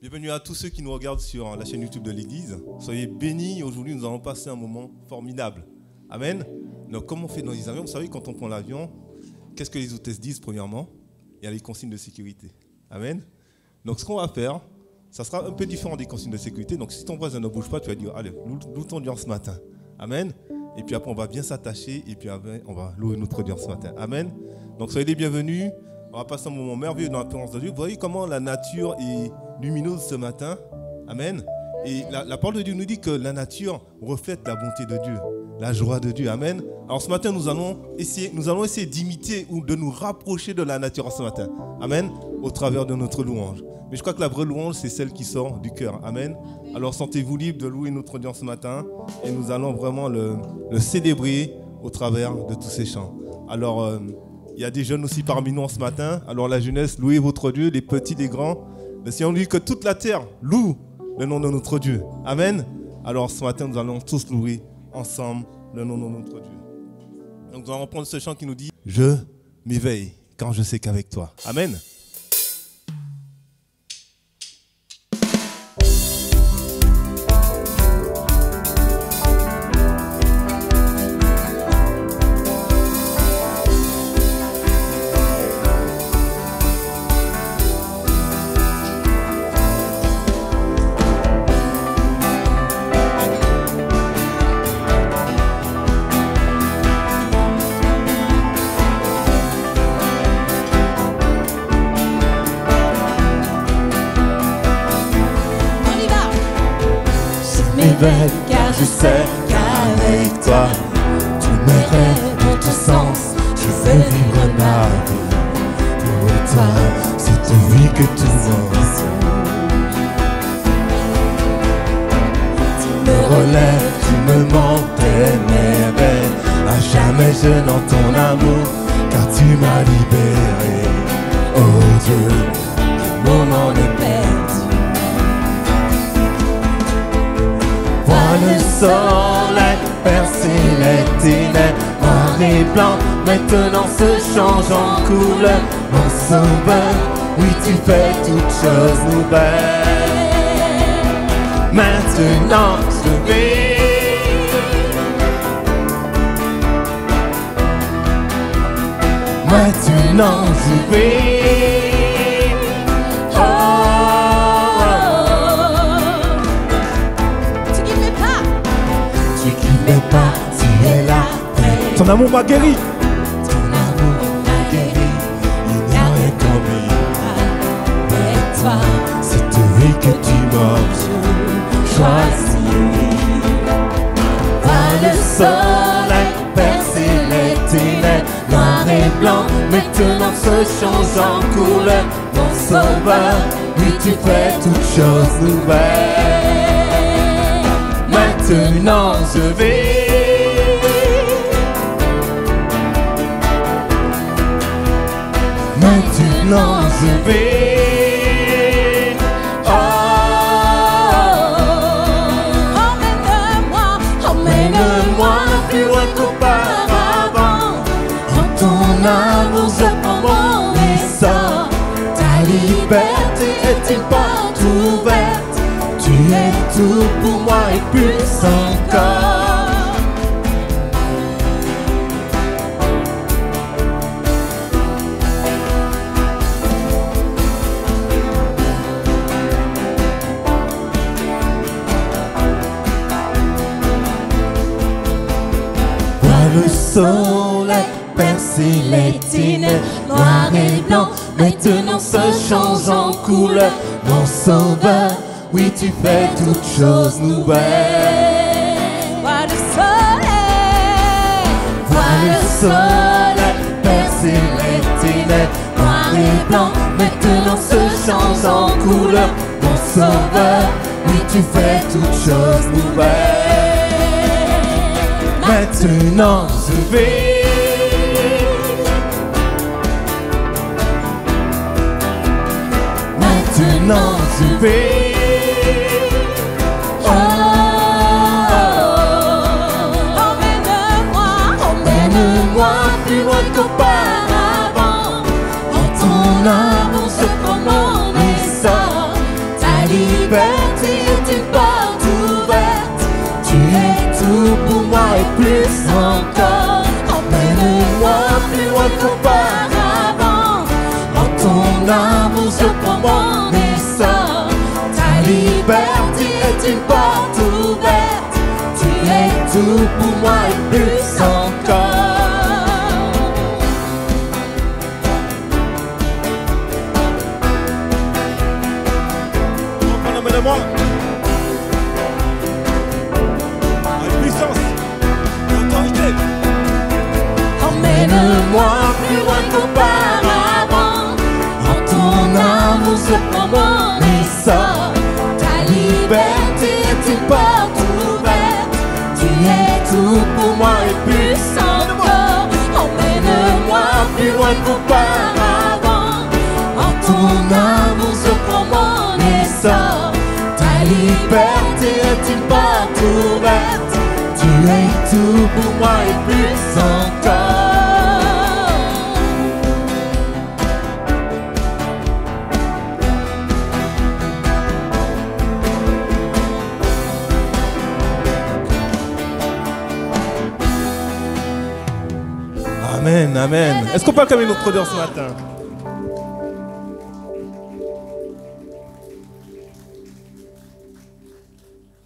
Bienvenue à tous ceux qui nous regardent sur la chaîne YouTube de l'Église. Soyez bénis. Aujourd'hui, nous allons passer un moment formidable. Amen. Donc, comme on fait dans les avions, vous savez, quand on prend l'avion, qu'est-ce que les hôtesses disent premièrement? Il y a les consignes de sécurité. Amen. Donc, ce qu'on va faire, ça sera un peu différent des consignes de sécurité. Donc, si ton voisin ne bouge pas, tu vas dire, allez, loue ton Dieu ce matin. Amen. Et puis après, on va bien s'attacher et puis après, on va louer notre Dieu ce matin. Amen. Donc, soyez les bienvenus. On va passer un moment merveilleux dans la présence de Dieu. Vous voyez comment la nature est lumineuse ce matin. Amen. Et la parole de Dieu nous dit que la nature reflète la bonté de Dieu, la joie de Dieu. Amen. Alors ce matin, nous allons essayer d'imiter ou de nous rapprocher de la nature ce matin. Amen. Au travers de notre louange. Mais je crois que la vraie louange, c'est celle qui sort du cœur. Amen. Alors sentez-vous libre de louer notre Dieu ce matin. Et nous allons vraiment le célébrer au travers de tous ces chants. Alors, il y a des jeunes aussi parmi nous ce matin. Alors la jeunesse, louez votre Dieu, les petits, les grands. Le Seigneur nous dit que toute la terre loue le nom de notre Dieu. Amen. Alors ce matin, nous allons tous louer ensemble le nom de notre Dieu. Donc nous allons reprendre ce chant qui nous dit « Je m'éveille quand je sais qu'avec toi ». Amen. Car je sais qu'avec toi, tous mes rêves ont tout sens. Je veux vivre ma vie pour toi, cette vie que tu m'enseignes. Tu me relèves, tu me montres tes merveilles. À jamais je n'entends ton amour, car tu m'as libéré. Oh Dieu, le moment est perdu. Le soleil percer les ténèbres, noir et blanc, maintenant se change en couleur. Mon sauveur, oui tu fais toutes choses nouvelles. Maintenant je vais. Maintenant je vais. Tu es là, ton amour m'a guéri. Ton amour m'a guéri. Il n'y a rien comme lui. Avec toi, cette vie que tu m'as choisie. Vois le soleil percer les ténèbres, noir et blanc, maintenant se change en couleur. Mon sauveur, oui tu fais toutes choses nouvelles. Maintenant je vais. Maintenant je vais. Emmène-moi plus loin qu'auparavant. En ton amour je prends mon essor. Ta liberté est une porte ouverte. Tu es tout pour moi et plus encore. Le soleil percer les ténèbres, noir et blanc, maintenant se change en couleur. Mon sauveur, oui tu fais toutes choses nouvelles. Vois le soleil percer les ténèbres, noir et blanc, maintenant se change en couleur. Mon sauveur, oui tu fais toutes choses nouvelles. Maintenant je vais. Maintenant je vais. Emmène-moi plus loin qu'auparavant. En ton amour je prends mon essor. Ta ton amour je prends mon essor. Ta liberté est une porte ouverte. Tu es tout pour moi et plus encore. Emmène-moi avec puissance et autorité. Emmène-moi plus loin qu'auparavant. En ton amour je prends mon essor. Ta liberté est une porte ouverte. Tu es tout pour moi et plus encore. Emmène-moi plus loin qu'auparavant. En ton amour je prends mon essor. Ta liberté est une porte ouverte. Tu es tout pour moi et plus encore. Amen, amen. Est-ce qu'on parle comme une autre odeur ce matin?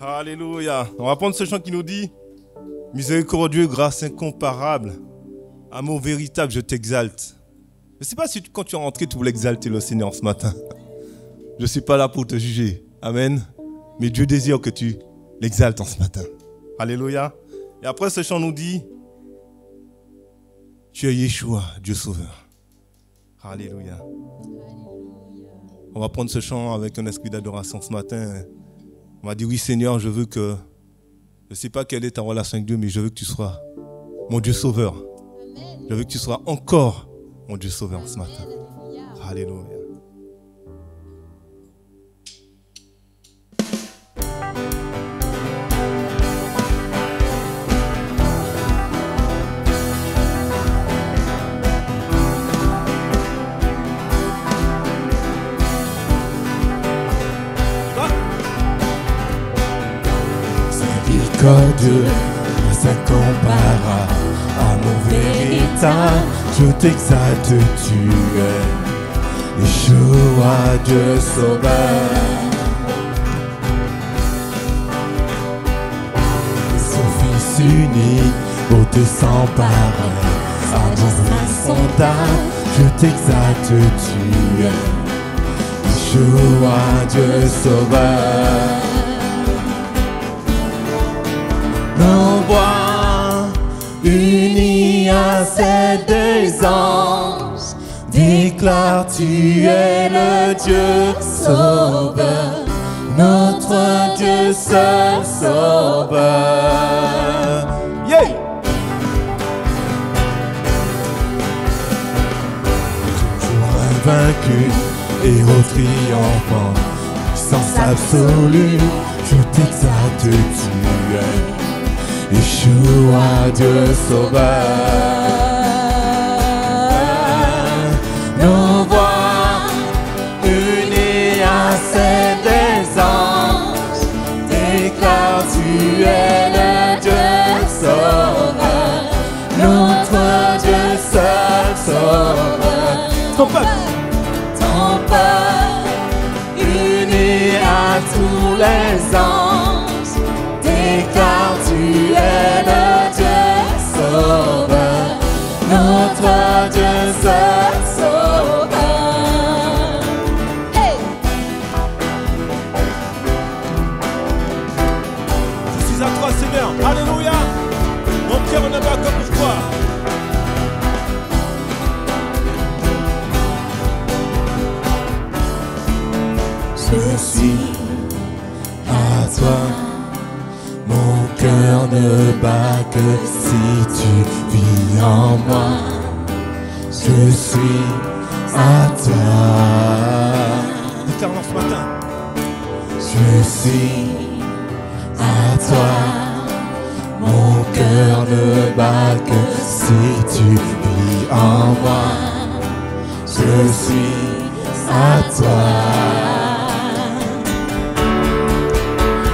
Alléluia. On va prendre ce chant qui nous dit: miséricordieux, grâce incomparable, amour véritable, je t'exalte. Je ne sais pas si quand tu es rentré, tu voulais exalter le Seigneur ce matin. Je ne suis pas là pour te juger. Amen. Mais Dieu désire que tu l'exaltes en ce matin. Alléluia. Et après, ce chant nous dit: tu es Yeshua, Dieu sauveur. Alléluia. On va prendre ce chant avec un esprit d'adoration ce matin. On va dire: oui Seigneur, je veux que, je ne sais pas quelle est ta relation avec Dieu, mais je veux que tu sois mon Dieu sauveur. Amen. Je veux que tu sois encore mon Dieu sauveur ce matin. Alléluia. Dieu, incomparable, amour véritable, je t'exalte, tu es Yeshua, Dieu sauveur. Son Fils unique, beauté sans pareil, amour insondable, je t'exalte, tu es Yeshua, Dieu sauveur. Nos voix unies à celles des anges déclarent: tu es le Dieu sauveur, notre Dieu seul sauveur. Yeah! Toujours invaincu, héros triomphant, puissance absolue, je t'exalte, tu es Yeshua, Dieu sauveur. Nos voix unies à celles des anges déclarent: tu es le Dieu sauveur, notre Dieu seul sauveur. Ton peuple uni à tous les anges déclare: tu es le Dieu sauveur, notre Dieu seul sauveur. Hey! Je suis à toi, Seigneur. Alléluia. Mon cœur ne bat que pour toi. Je suis à toi. Mon cœur ne bat que si tu vis en moi. Je suis à toi. Déclare-le ce matin. Je suis à toi. Mon cœur ne bat que si tu vis en moi. Je suis à toi.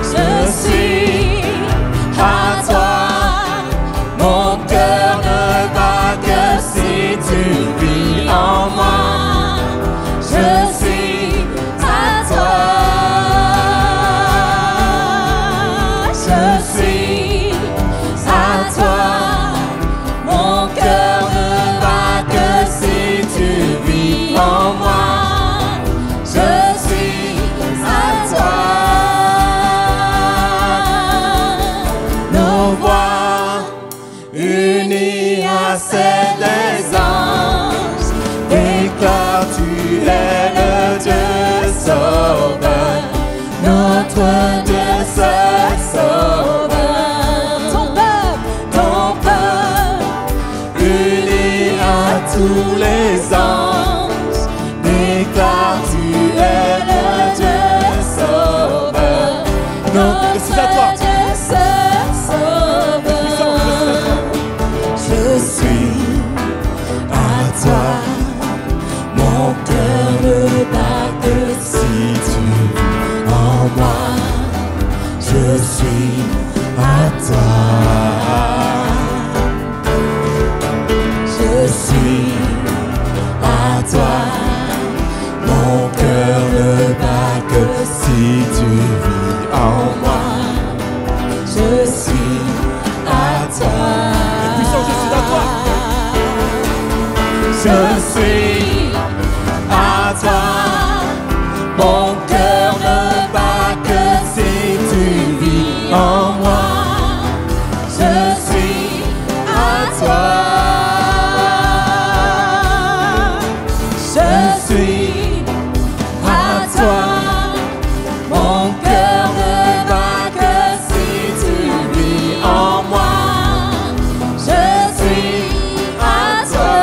Je suis à toi. Mon cœur ne bat que si tu vis en moi. es le Dieu sauveur, notre Dieu seul sauveur. Ton peuple, uni à tous les anges, déclare tu es le Dieu sauveur, notre Dieu seul sauveur. Je suis à toi, mon cœur ne bat que si tu vis en moi. Je suis à toi. Je suis à toi. Mon cœur ne bat que si tu vis en moi. Je suis à toi. Puissant, je suis à toi. Je suis à toi. Mon cœur ne bat que si tu vis en moi. Je suis à toi. Je suis à toi. Mon cœur ne bat que si tu vis en moi. Je suis à toi.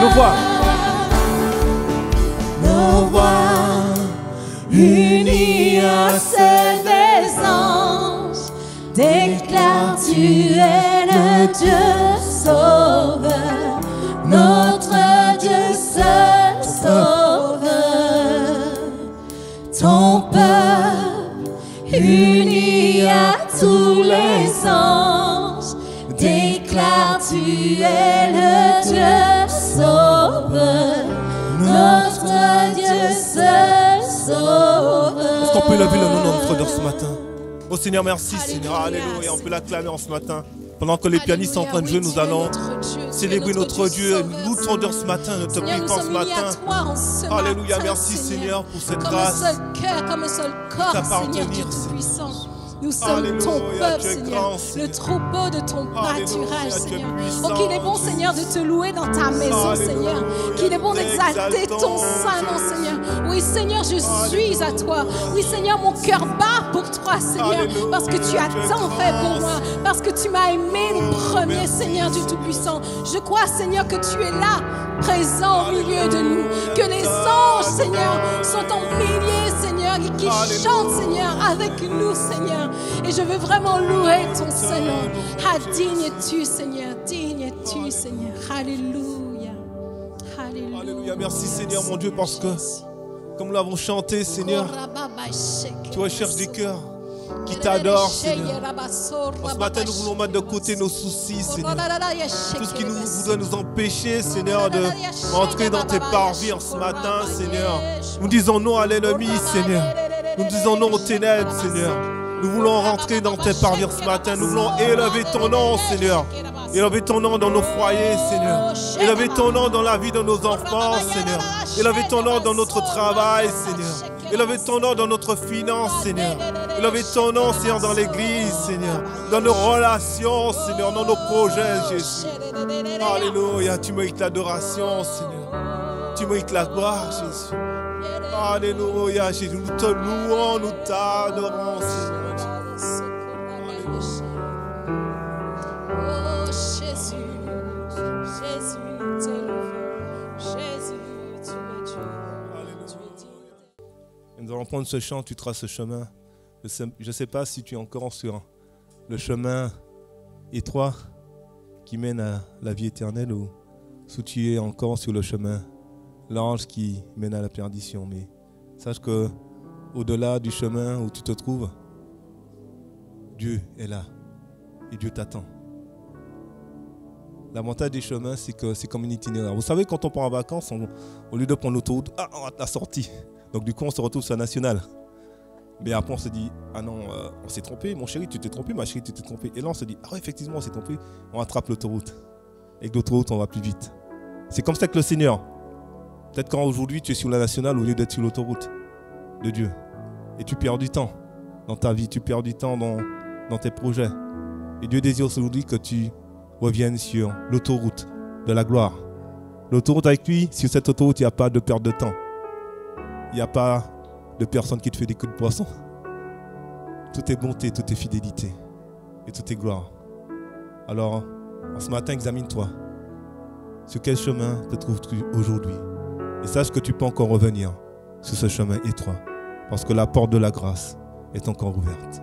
Nos voix. Nos voix unies à celles des anges déclarent tu es le Dieu sauveur, notre Dieu seul sauveur. Ton peuple uni à tous les anges déclare tu es le Dieu sauveur, notre Dieu seul sauveur. Est-ce qu'on peut lever le nom de notre Dieu ce matin? Oh Seigneur, merci Seigneur, alléluia. On peut l'acclamer en ce matin. Pendant que les pianistes sont en train de jouer, nous allons célébrer notre Dieu. Nous ton Dieu ce matin, notre puissance ce matin. Alléluia, merci Seigneur pour cette grâce. Comme un seul cœur, comme un seul corps, Seigneur Dieu Tout-Puissant. Nous sommes ton peuple, Seigneur, le troupeau de ton pâturage, Seigneur. Oh, qu'il est bon, Seigneur, de te louer dans ta maison, Seigneur. Qu'il est bon d'exalter ton saint nom, Seigneur. Oui, Seigneur, je suis à toi. Oui, Seigneur, mon cœur bat pour toi, Seigneur, parce que tu as tant fait pour moi, parce que tu m'as aimé le premier, Seigneur du Tout-Puissant. Je crois, Seigneur, que tu es là, présent au milieu de nous, que les anges, Seigneur, sont en milliers, Seigneur, et qui chantent, Seigneur, avec nous, Seigneur. Et je veux vraiment louer ton Seigneur. Ah, digne es-tu, Seigneur, digne es-tu, Seigneur. Alléluia. Alléluia. Alléluia, merci Seigneur mon Dieu, parce que comme nous l'avons chanté, Seigneur, tu recherches des cœurs qui t'adorent, Seigneur. En ce matin, nous voulons mettre de côté nos soucis, Seigneur. Tout ce qui voudrait nous empêcher, Seigneur, de rentrer dans tes parvis en ce matin, Seigneur. Nous disons non à l'ennemi, Seigneur. Nous disons non aux ténèbres, Seigneur. Nous voulons rentrer dans tes parvis ce matin. Nous voulons élever ton nom, Seigneur. Élever ton nom dans nos foyers, Seigneur. Élever ton nom dans la vie de nos enfants, Seigneur. Élever ton nom dans notre travail, Seigneur. Élever ton nom dans notre finance, Seigneur. Élever ton nom, Seigneur, dans l'église, Seigneur. Dans nos relations, Seigneur. Dans nos projets, Jésus. Alléluia. Tu mérites l'adoration, Seigneur. Tu mérites la gloire, Jésus. Alléluia, Jésus. Nous te louons, nous t'adorons, Seigneur. Oh Jésus, Jésus, Jésus, tu es Dieu. Et nous allons prendre ce chant, tu traces ce chemin. Je ne sais pas si tu es encore sur le chemin étroit qui mène à la vie éternelle ou si tu es encore sur le chemin l'ange qui mène à la perdition. Mais sache que au-delà du chemin où tu te trouves, Dieu est là et Dieu t'attend. L'avantage des chemins, c'est que c'est comme une itinéraire. Vous savez, quand on part en vacances, au lieu de prendre l'autoroute, on rate la sortie. Donc du coup, on se retrouve sur la nationale. Mais après, on se dit, ah non, on s'est trompé, mon chéri, tu t'es trompé, ma chérie, tu t'es trompé. Et là, on se dit, ah ouais, effectivement, on s'est trompé. On rattrape l'autoroute. Avec l'autoroute, on va plus vite. C'est comme ça que le Seigneur. Peut-être qu'aujourd'hui, tu es sur la nationale au lieu d'être sur l'autoroute de Dieu. Et tu perds du temps dans ta vie, tu perds du temps dans tes projets. Et Dieu désire aujourd'hui que tu reviennes sur l'autoroute de la gloire. L'autoroute avec lui, sur cette autoroute, il n'y a pas de perte de temps. Il n'y a pas de personne qui te fait des coups de poisson. Tout est bonté, tout est fidélité et tout est gloire. Alors, en ce matin, examine-toi. Sur quel chemin te trouves-tu aujourd'hui? Et sache que tu peux encore revenir sur ce chemin étroit, parce que la porte de la grâce est encore ouverte.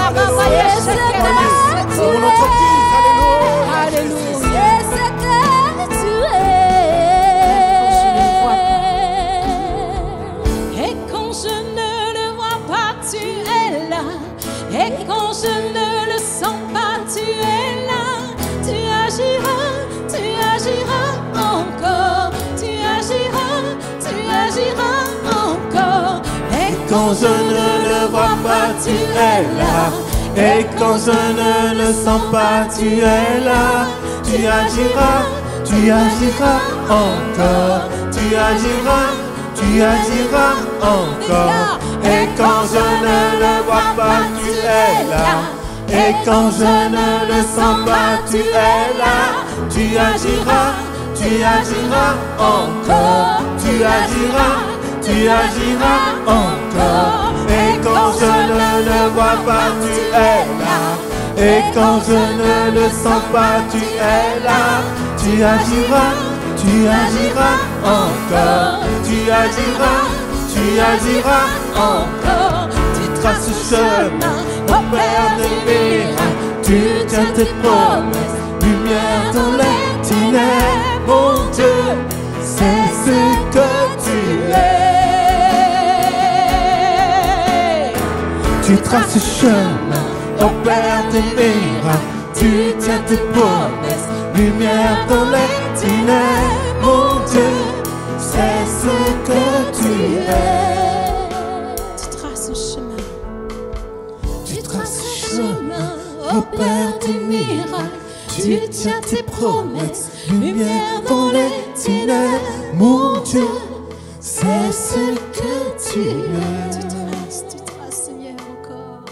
Pour mon entreprise, alléluia. Alléluia. Et quand je ne le vois pas, tu es là. Et quand je ne le sens pas, tu es là. Tu agiras encore. Tu agiras encore. Et quand je ne le vois pas, tu es là. Et quand je ne le sens pas, tu es là. Tu agiras encore. Tu agiras encore. Et quand je ne le vois pas, tu es là. Et quand je ne le sens pas, tu es là. Tu agiras encore. Tu agiras encore. Et quand je ne le vois pas, tu es là. Et quand je ne le sens pas, tu es là. Tu agiras encore. Tu agiras encore. Tu traces chemin, au Père des miracles. Tu tiens tes promesses, lumière dans les ténèbres. Mon Dieu, c'est ce que tu es. Tu traces chemin, au Père des miracles. Tu tiens tes promesses, lumière dans les ténèbres. Mon Dieu, c'est ce que tu es. Tu traces chemin. Tu traces chemin, au Père des miracles. Tu tiens tes promesses, lumière dans les ténèbres. Mon Dieu, c'est ce que tu es. Tu traces, Seigneur, encore.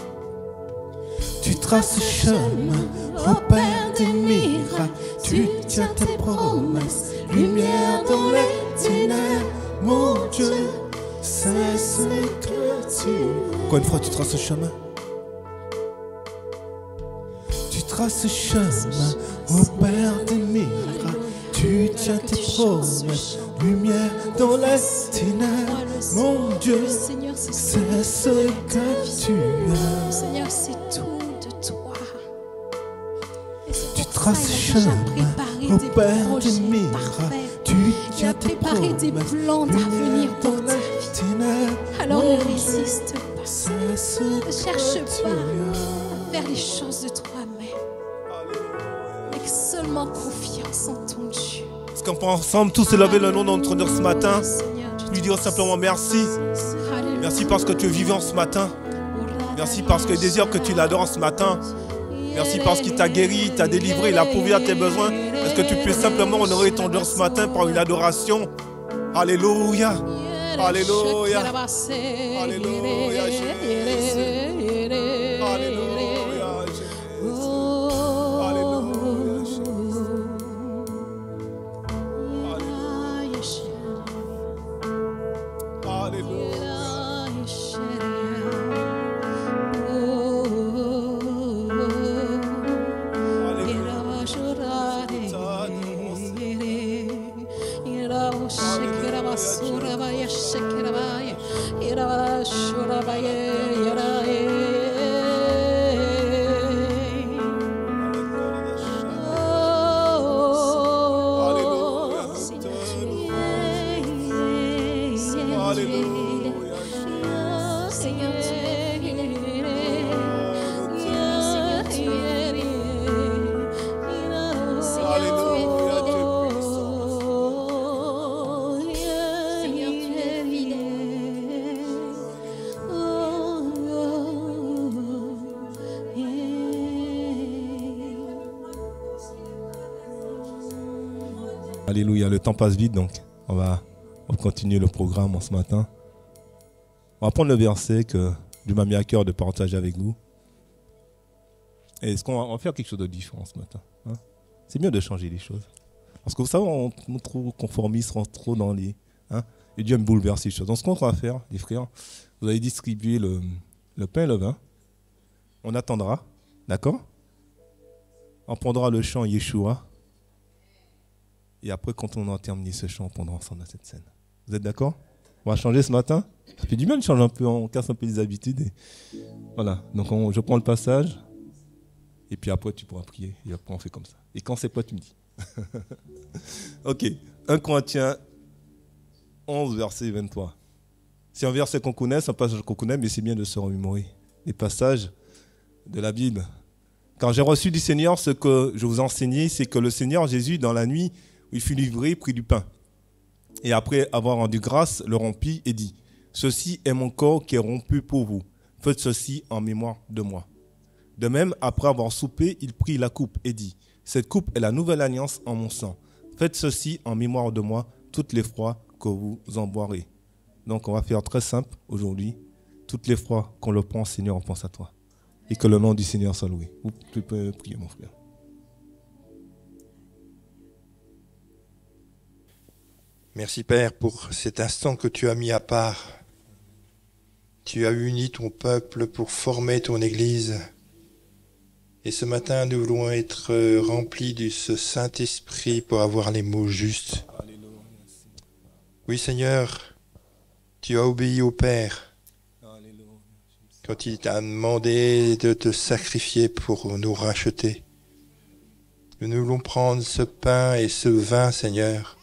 Tu traces chemin, au Père des miracles. Tu tiens tes promesses, lumière dans les ténèbres. Mon Dieu, c'est ce que tu es. Encore une fois, tu traces chemin. Tu traces chemin, au Père des miracles. Tu tiens tes promesses, lumière dans les ténèbres. Mon Dieu, Seigneur, c'est ce que tu es. Seigneur, c'est tout de toi. Et c'est Tu pour traces ça, il a déjà chemin, préparé au des Père projets des miracles. parfaits. Tu Il a tiens tes préparé des promesses, plans d'avenir lumière pour dans ta les vie. ténèbres. Alors Mon ne Dieu, résiste pas. c'est ce Ne que cherche tu pas es. à faire les choses de toi-même. Avec seulement confiance en ton Dieu. Est-ce qu'on peut ensemble tous élever le nom de notre Dieu ce matin? Seigneur, je Lui dire simplement merci. Alléluia. Merci parce que tu es vivant ce matin. Merci parce qu'il désire que tu l'adores ce matin. Merci parce qu'il t'a guéri, t'a délivré, il a pourvu à tes besoins. Est-ce que tu peux simplement honorer ton Dieu ce matin par une adoration? Alléluia. Alléluia. Alléluia, Jésus. Alléluia, Jésus. Alléluia, Jésus. Alléluia. Alléluia, le temps passe vite, donc on va continuer le programme en ce matin. On va prendre le verset que Dieu m'a mis à cœur de partager avec vous. Et est-ce qu'on va faire quelque chose de différent ce matin, hein? C'est mieux de changer les choses. Parce que vous savez, on est trop conformistes, on rentre trop dans les... Hein, et Dieu me bouleverse les choses. Donc ce qu'on va faire, les frères, vous allez distribuer le pain et le vin. On attendra, d'accord? On prendra le chant Yeshua. Et après, quand on a terminé ce chant, on prendra ensemble à cette scène. Vous êtes d'accord? On va changer ce matin. Ça fait du bien de changer un peu, on casse un peu les habitudes. Et voilà, donc je prends le passage. Et puis après, tu pourras prier. Et après, on fait comme ça. Et quand c'est pas, tu me dis. Ok, 1 Corinthiens 11, verset 23. C'est un verset qu'on connaît, c'est un passage qu'on connaît, mais c'est bien de se remémorer les passages de la Bible. Quand j'ai reçu du Seigneur, ce que je vous enseignais, c'est que le Seigneur Jésus, dans la nuit où il fut livré, prit du pain. Et après avoir rendu grâce, le rompit et dit, « Ceci est mon corps qui est rompu pour vous. Faites ceci en mémoire de moi. » De même, après avoir soupé, il prit la coupe et dit, « Cette coupe est la nouvelle alliance en mon sang. Faites ceci en mémoire de moi toutes les fois que vous en boirez. » Donc on va faire très simple aujourd'hui. Toutes les fois qu'on le prend, Seigneur, on pense à toi. Et que le nom du Seigneur soit loué. Tu peux prier, mon frère. Merci Père pour cet instant que tu as mis à part. Tu as uni ton peuple pour former ton Église. Et ce matin, nous voulons être remplis de ce Saint-Esprit pour avoir les mots justes. Oui Seigneur, tu as obéi au Père quand il t'a demandé de te sacrifier pour nous racheter. Nous voulons prendre ce pain et ce vin, Seigneur,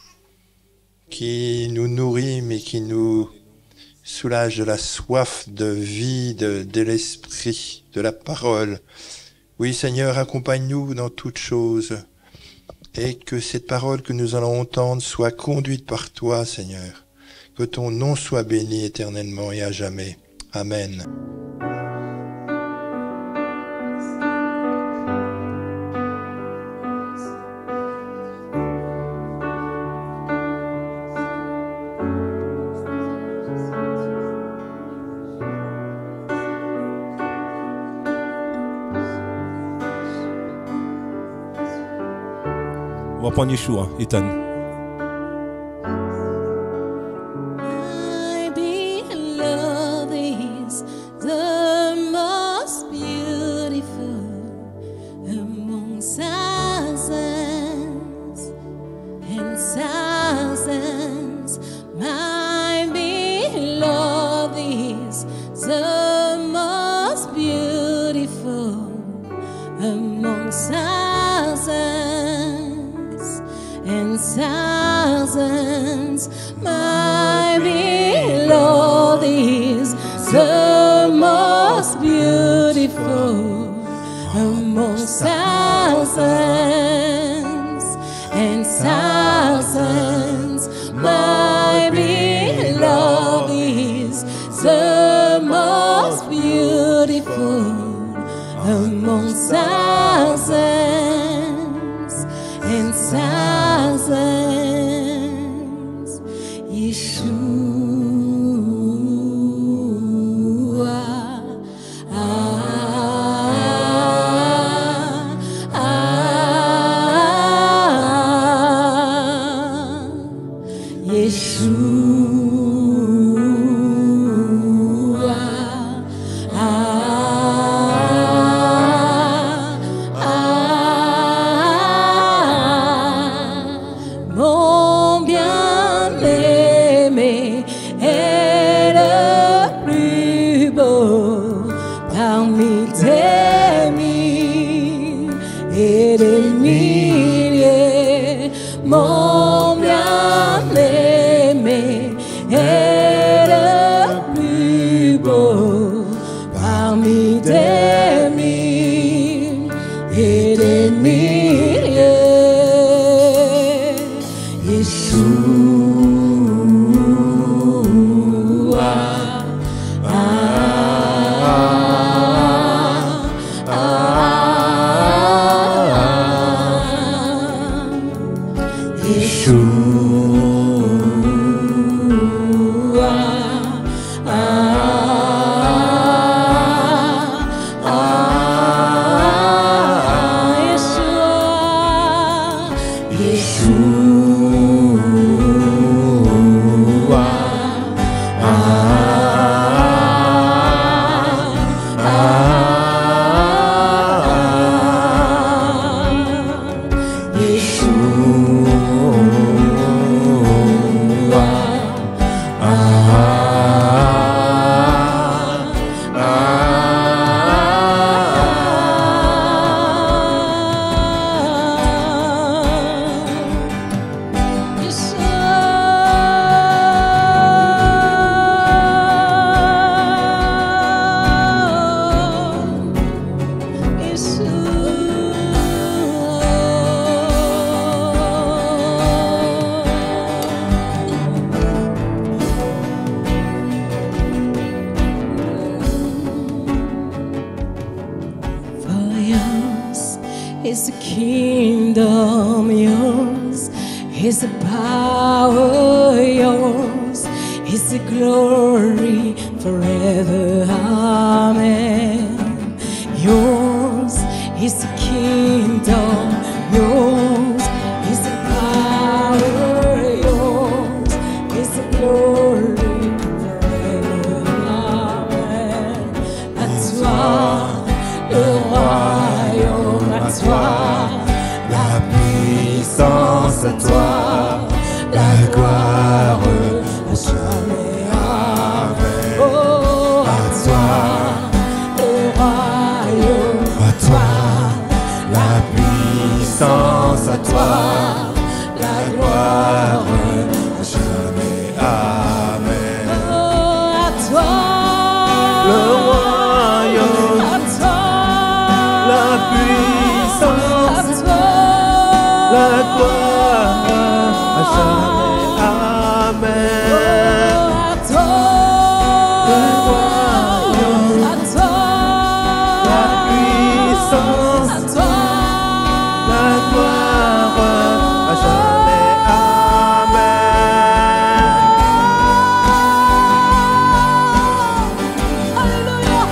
qui nous nourrit, mais qui nous soulage de la soif de vie, de l'esprit, de la parole. Oui, Seigneur, accompagne-nous dans toutes choses, et que cette parole que nous allons entendre soit conduite par toi, Seigneur. Que ton nom soit béni éternellement et à jamais. Amen. On va prendre Yeshua, Ethan. is the kingdom yours, is the power yours, is the glory forever. Amen. Yours is the kingdom, yours is the power, yours is the glory forever. Amen. À toi le royaume, à toi la puissance, à toi la gloire, à jamais. Amen. Oh, à toi le royaume, à toi la puissance, à toi la gloire, à jamais. Amen. Oh, à toi le royaume, à toi la puissance, à toi la gloire, à jamais. Amen. Oh, à toi le royaume, à toi la puissance, à toi la gloire, à jamais. Amen. Alléluia.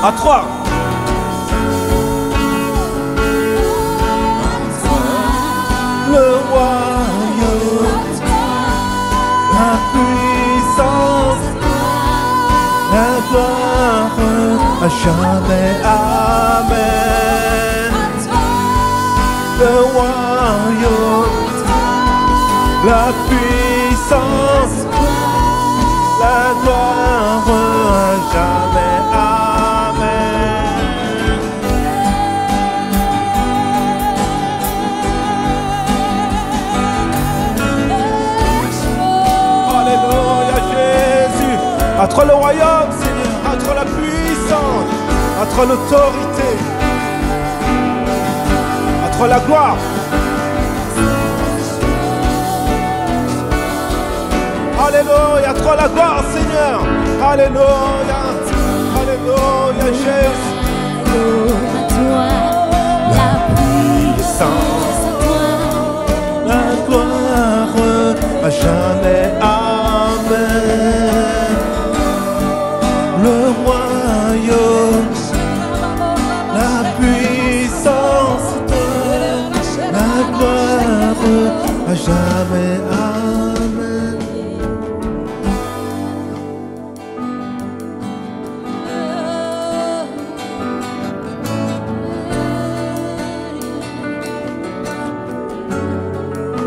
À 3. Le royaume, la puissance, la gloire, à jamais. Amen. Le royaume, la puissance, la gloire, à jamais. À toi le royaume, Seigneur, à toi la puissance, à toi l'autorité, à toi la gloire. Alléluia, à toi la gloire, Seigneur. Alléluia, alléluia, Jésus. À toi la puissance, la gloire, à jamais. Amen. Le royaume, la puissance, la gloire, à jamais. Amen.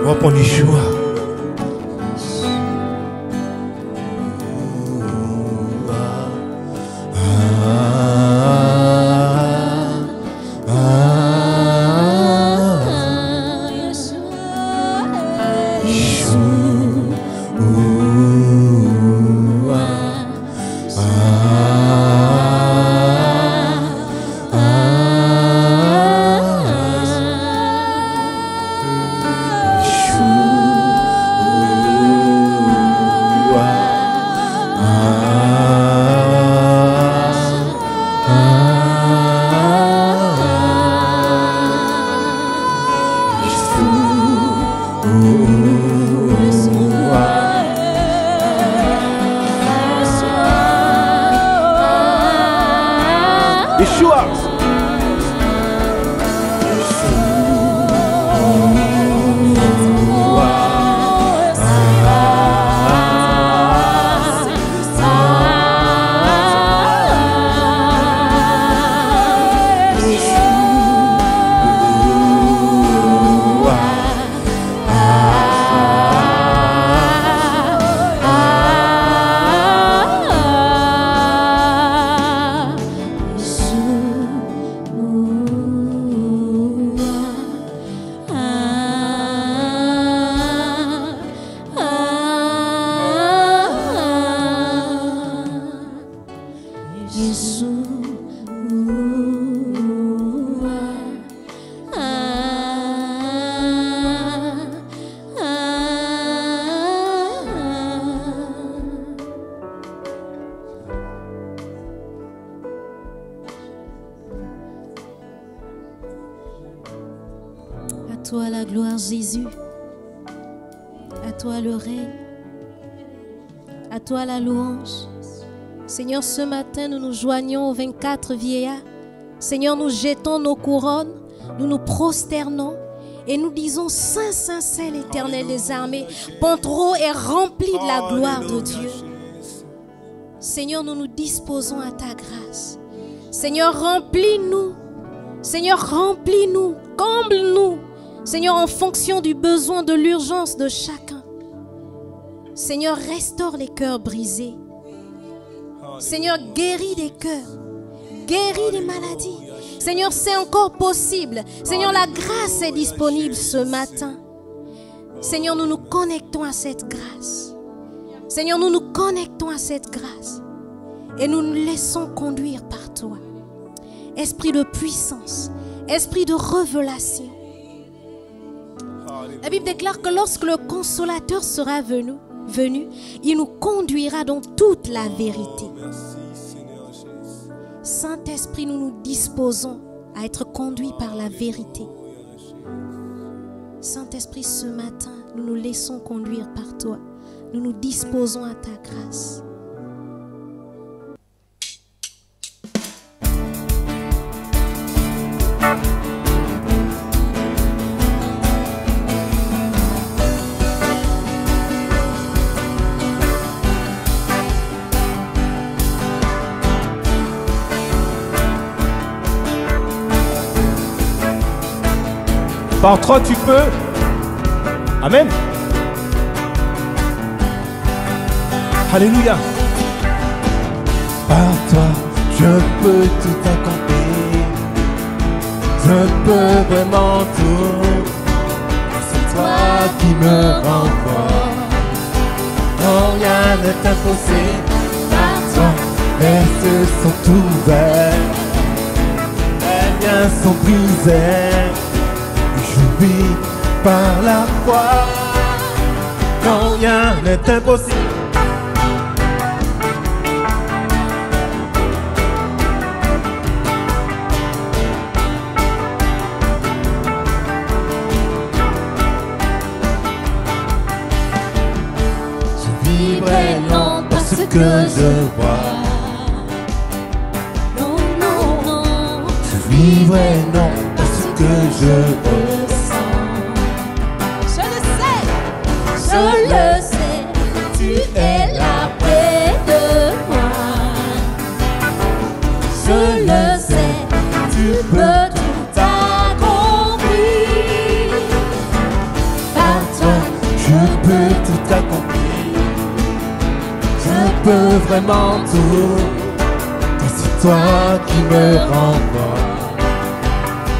On va prendre Yeshua. Yeshua. toi la gloire, Jésus. À toi le règne. À toi la louange. Seigneur, ce matin, nous nous joignons aux 24 vieillards. Seigneur, nous jetons nos couronnes, nous nous prosternons et nous disons, Saint, Saint, Saint, l'Éternel des armées, ton trône est rempli de la gloire de Dieu. Seigneur, nous nous disposons à ta grâce. Seigneur, remplis-nous. Seigneur, remplis-nous, comble-nous. Seigneur, en fonction du besoin, de l'urgence de chacun. Seigneur, restaure les cœurs brisés. Seigneur, guéris des cœurs. Guéris des maladies. Seigneur, c'est encore possible. Seigneur, la grâce est disponible ce matin. Seigneur, nous nous connectons à cette grâce. Seigneur, nous nous connectons à cette grâce. Et nous nous laissons conduire par toi. Esprit de puissance, esprit de révélation. La Bible déclare que lorsque le Consolateur sera venu, il nous conduira dans toute la vérité. Saint-Esprit, nous nous disposons à être conduits par la vérité. Saint-Esprit, ce matin, nous nous laissons conduire par toi. Nous nous disposons à ta grâce. Par toi tu peux. Amen. Alléluia. Par toi je peux tout accomplir. Je peux vraiment tout. C'est toi qui me renvoie. Non, rien n'est impossible. Par toi les cieux sont ouverts. Les liens sont brisés. Je vis par la foi. Non, rien n'est impossible. Je vivrai non parce que je vois. Non, non, non. Je vivrai non parce que je ressens. Je le sais, tu es là près de moi. Je le sais, tu peux tout accomplir. Par toi, je peux tout accomplir. Je peux vraiment tout. Car c'est toi qui me renvoie.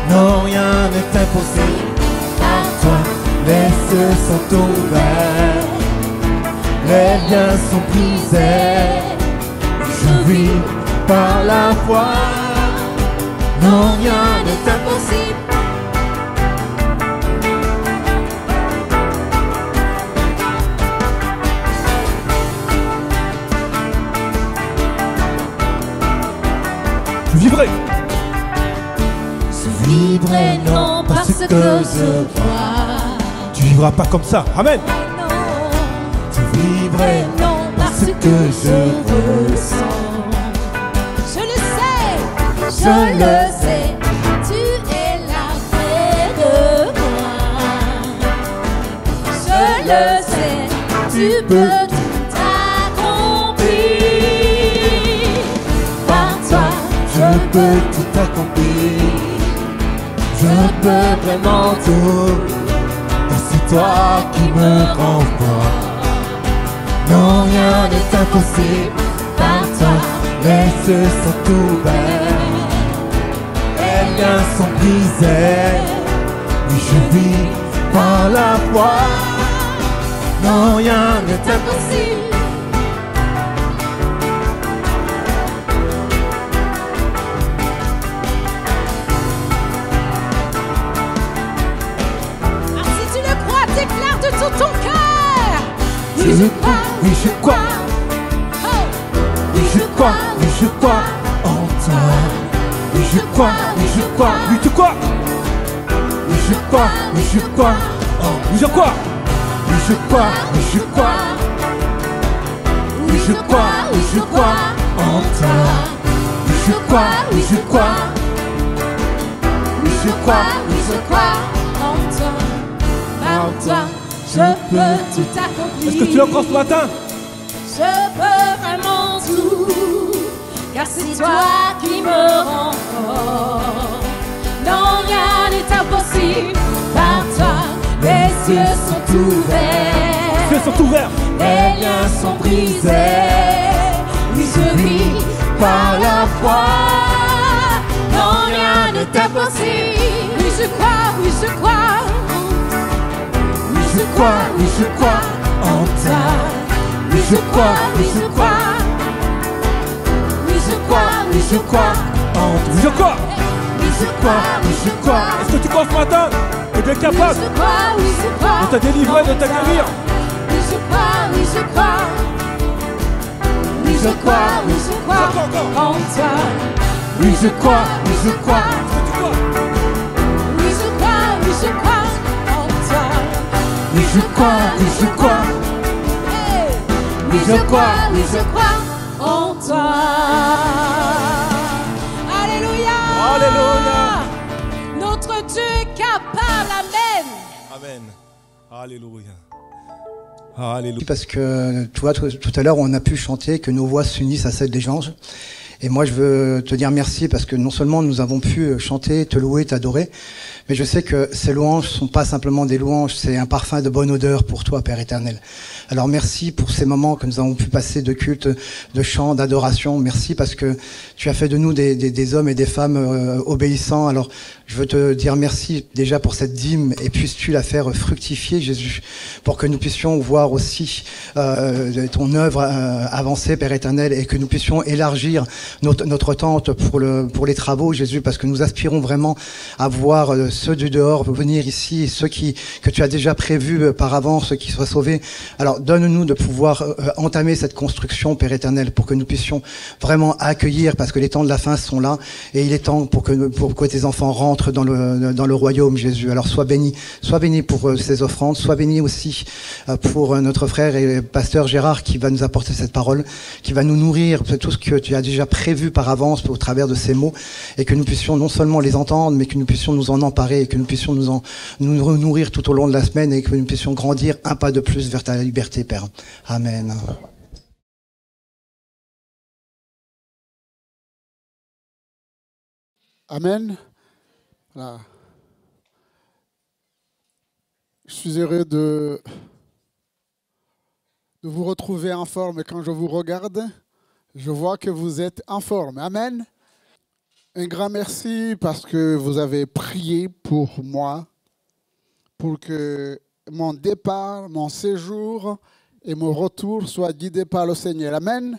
Non, rien n'est impossible. Par toi, les cieux sont ouverts. Les liens sont brisés. Je vis par la foi. Non, rien n'est impossible. Je vivrai. Je vivrai non parce que je vois. Tu vivras pas comme ça. Amen. Je vivrai non parce que je ressens. Je le sais, je le sais, tu es là près de moi. Je le sais, tu peux tout accomplir. Par toi, Je peux tout accomplir. Je peux vraiment tout. Car c'est toi qui me renvoie. Non, rien n'est impossible. Par toi, les cieux sont ouverts. Les liens sont brisés. Oui, je vis par la foi. Non, rien n'est impossible. Alors si tu le crois, déclare de tout ton cœur. Je crois, oui je crois. Oui je crois, oui je crois en toi. Oui je crois, oui je crois. Oui, tu crois. oui je crois, oui je crois, oh, oui je crois, oui je crois, oui je crois, oui je crois, oui je crois en toi, oui je crois, oui je crois, oui je crois, oui je crois en toi, par toi, je peux tout accomplir. Est-ce que tu le crois ce matin? Je peux vraiment tout, car c'est toi qui me rends fort. Non, rien n'est impossible, par toi, les yeux sont ouverts. Les yeux sont ouverts. Les liens sont brisés. Oui, je vis par la foi. Non, rien n'est impossible. Oui, je crois, oui, je crois. Oui, je crois, oui, je crois en toi. Oui, je crois, oui, je crois. Oui, je crois, oui, je crois en toi. Oui, je crois. Oui, je crois, oui, je crois. Est-ce que tu crois ce matin? Tu es bien capable oui, je crois, oui, je crois. de te délivrer, de te guérir. Oui, je crois, oui, je crois. Oui, je crois, oui, je crois en toi. Oui, je crois, oui, je crois. Oui, je crois, oui, je crois en toi. Oui, je crois, oui, je crois. Oui, je crois, oui, je crois en toi. Alléluia. Alléluia. Notre Dieu est capable. Amen. Amen. Alléluia. Alléluia. Parce que tu vois, tout à l'heure, on a pu chanter que nos voix s'unissent à celles des anges. Et moi, je veux te dire merci parce que non seulement nous avons pu chanter, te louer, t'adorer, mais je sais que ces louanges sont pas simplement des louanges, c'est un parfum de bonne odeur pour toi, Père éternel. Alors merci pour ces moments que nous avons pu passer de culte, de chant, d'adoration. Merci parce que tu as fait de nous des hommes et des femmes obéissants. Alors je veux te dire merci déjà pour cette dîme et puisses-tu la faire fructifier, Jésus, pour que nous puissions voir aussi ton œuvre avancer, Père éternel, et que nous puissions élargir notre tente pour les travaux, Jésus, parce que nous aspirons vraiment à voir ceux du dehors venir ici, et ceux que tu as déjà prévus par avance, ceux qui soient sauvés. Alors donne-nous de pouvoir entamer cette construction, Père éternel, pour que nous puissions vraiment accueillir, parce que les temps de la fin sont là, et il est temps pour que tes enfants rentrent dans le royaume, Jésus. Alors sois béni pour ces offrandes, sois béni aussi pour notre frère et pasteur Gérard qui va nous apporter cette parole, qui va nous nourrir de tout ce que tu as déjà prévu par avance au travers de ces mots, et que nous puissions non seulement les entendre, mais que nous puissions nous en emparer, et que nous puissions nous nourrir tout au long de la semaine, et que nous puissions grandir un pas de plus vers ta liberté, Père. Amen. Amen. Voilà. Je suis heureux de vous retrouver en forme. Quand je vous regarde, je vois que vous êtes en forme. Amen. Un grand merci parce que vous avez prié pour moi, pour que mon départ, mon séjour et mon retour soient guidés par le Seigneur. Amen.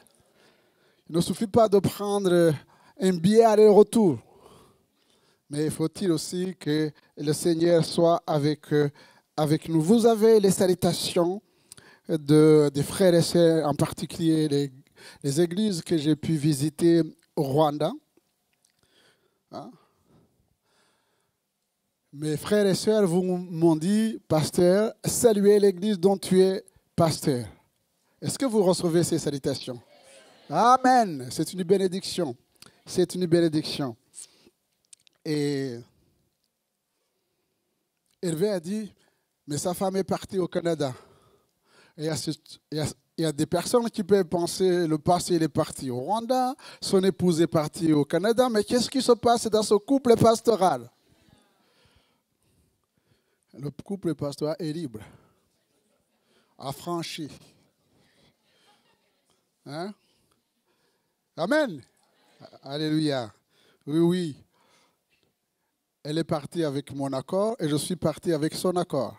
Il ne suffit pas de prendre un billet aller-retour, mais faut-il aussi que le Seigneur soit avec nous. Vous avez les salutations des frères et sœurs, en particulier les églises que j'ai pu visiter au Rwanda. Hein? Mes frères et sœurs m'ont dit, pasteur, saluez l'église dont tu es pasteur. Est-ce que vous recevez ces salutations? Amen. C'est une bénédiction. C'est une bénédiction. Et Hervé a dit, mais sa femme est partie au Canada. Et il y a des personnes qui peuvent penser, le pasteur il est parti au Rwanda, son épouse est partie au Canada, mais qu'est-ce qui se passe dans ce couple pastoral? Le couple pastoral est libre, affranchi. Hein? Amen. Alléluia. Oui, oui. Elle est partie avec mon accord et je suis parti avec son accord.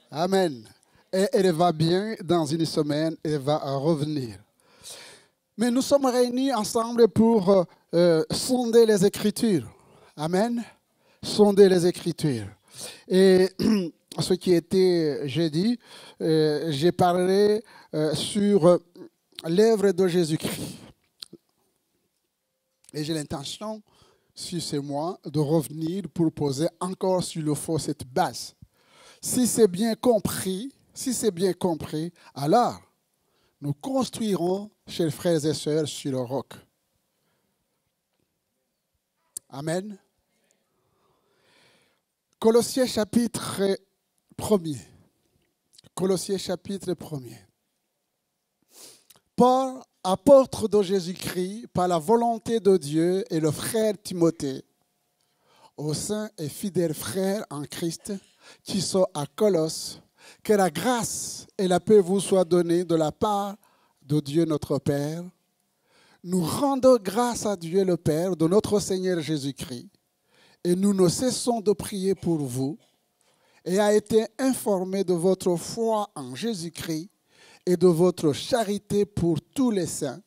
Amen. Et elle va bien dans une semaine, elle va revenir. Mais nous sommes réunis ensemble pour sonder les Écritures. Amen. Sonder les Écritures. Et ce qui était jeudi, j'ai parlé sur l'œuvre de Jésus-Christ. Et j'ai l'intention, si c'est moi, de revenir pour poser encore sur le fond cette base. Si c'est bien compris, alors nous construirons, chers frères et sœurs, sur le roc. Amen. Colossiens chapitre 1er. Colossiens chapitre 1er. Paul, apôtre de Jésus-Christ, par la volonté de Dieu, et le frère Timothée, aux saints et fidèles frères en Christ, qui sont à Colosse, que la grâce et la paix vous soient données de la part de Dieu notre Père. Nous rendons grâce à Dieu le Père de notre Seigneur Jésus-Christ, et nous ne cessons de prier pour vous, et a été informé de votre foi en Jésus-Christ et de votre charité pour tous les saints,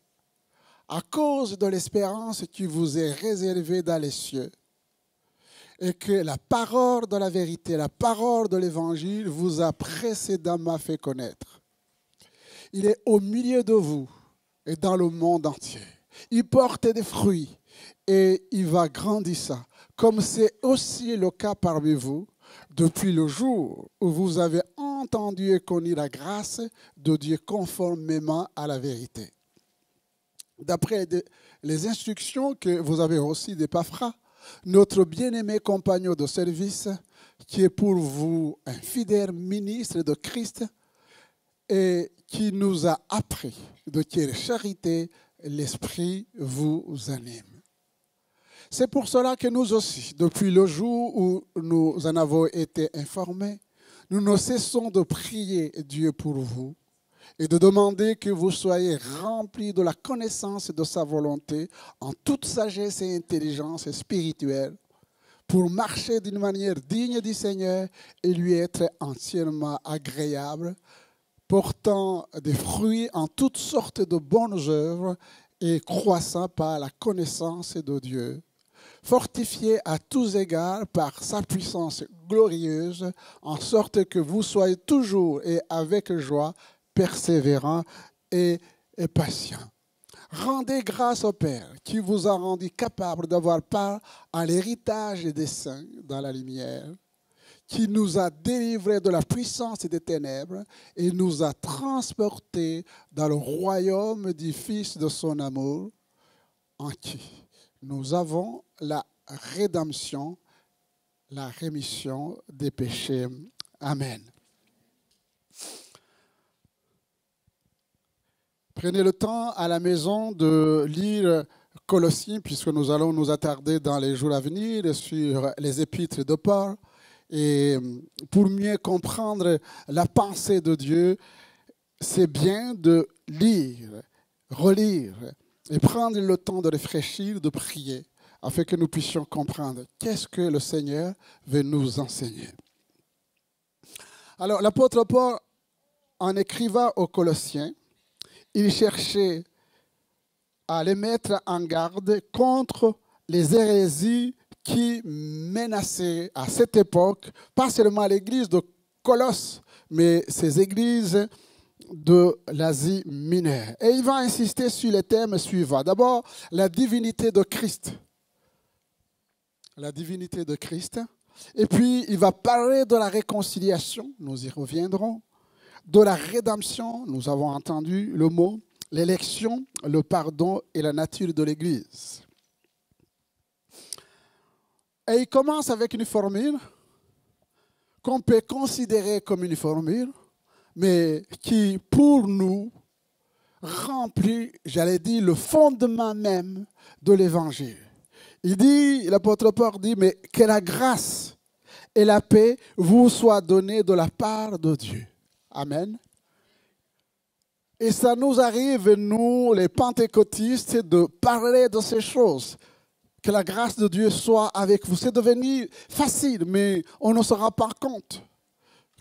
à cause de l'espérance qui vous est réservée dans les cieux, et que la parole de la vérité, la parole de l'Évangile vous a précédemment fait connaître. Il est au milieu de vous et dans le monde entier. Il porte des fruits et il va grandissant, comme c'est aussi le cas parmi vous, depuis le jour où vous avez entendu et connu la grâce de Dieu conformément à la vérité. D'après les instructions que vous avez reçues d'Épaphras, notre bien-aimé compagnon de service, qui est pour vous un fidèle ministre de Christ et qui nous a appris de quelle charité l'Esprit vous anime. C'est pour cela que nous aussi, depuis le jour où nous en avons été informés, nous ne cessons de prier Dieu pour vous et de demander que vous soyez remplis de la connaissance de sa volonté en toute sagesse et intelligence spirituelle pour marcher d'une manière digne du Seigneur et lui être entièrement agréable, portant des fruits en toutes sortes de bonnes œuvres et croissant par la connaissance de Dieu, fortifié à tous égards par sa puissance glorieuse, en sorte que vous soyez toujours et avec joie persévérants et patients. Rendez grâce au Père qui vous a rendu capable d'avoir part à l'héritage des saints dans la lumière, qui nous a délivrés de la puissance des ténèbres et nous a transportés dans le royaume du Fils de son amour, en qui nous avons la rédemption, la rémission des péchés. Amen. Prenez le temps à la maison de lire Colossiens, puisque nous allons nous attarder dans les jours à venir sur les épîtres de Paul. Et pour mieux comprendre la pensée de Dieu, c'est bien de lire, relire et prendre le temps de réfléchir, de prier, afin que nous puissions comprendre qu'est-ce que le Seigneur veut nous enseigner. Alors, l'apôtre Paul, en écrivant aux Colossiens, il cherchait à les mettre en garde contre les hérésies qui menaçaient à cette époque, pas seulement l'église de Colosse, mais ces églises de l'Asie mineure. Et il va insister sur les thèmes suivants. D'abord, la divinité de Christ. La divinité de Christ. Et puis, il va parler de la réconciliation, nous y reviendrons. De la rédemption, nous avons entendu le mot, l'élection, le pardon et la nature de l'Église. Et il commence avec une formule qu'on peut considérer comme une formule, mais qui, pour nous, remplit, j'allais dire, le fondement même de l'Évangile. Il dit, l'apôtre Paul dit, mais que la grâce et la paix vous soient données de la part de Dieu. Amen. Et ça nous arrive, nous, les pentecôtistes, de parler de ces choses. Que la grâce de Dieu soit avec vous. C'est devenu facile, mais on ne se rend pas compte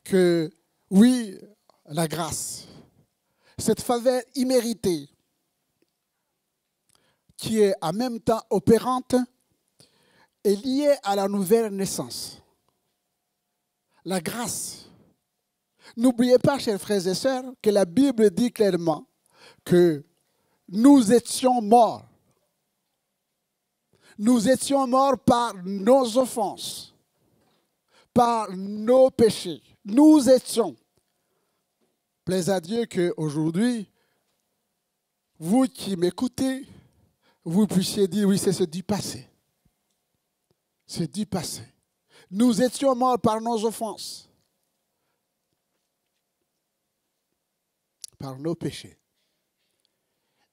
que, oui, la grâce, cette faveur imméritée, qui est en même temps opérante, est liée à la nouvelle naissance. La grâce. N'oubliez pas, chers frères et sœurs, que la Bible dit clairement que nous étions morts. Nous étions morts par nos offenses, par nos péchés. Nous étions. Plaise à Dieu qu'aujourd'hui, vous qui m'écoutez, vous puissiez dire, oui, c'est du passé. C'est du passé. Nous étions morts par nos offenses, par nos péchés.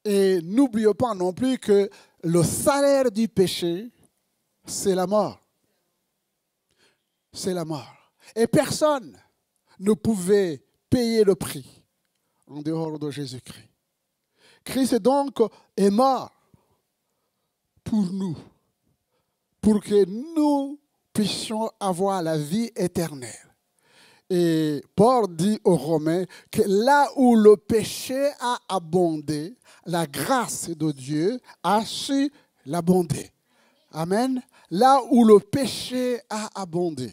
Et n'oublions pas non plus que le salaire du péché, c'est la mort. C'est la mort. Et personne ne pouvait payer le prix en dehors de Jésus-Christ. Christ donc est mort pour nous, pour que nous puissions avoir la vie éternelle. Et Paul dit aux Romains que là où le péché a abondé, la grâce de Dieu a su l'abonder. Amen. Là où le péché a abondé.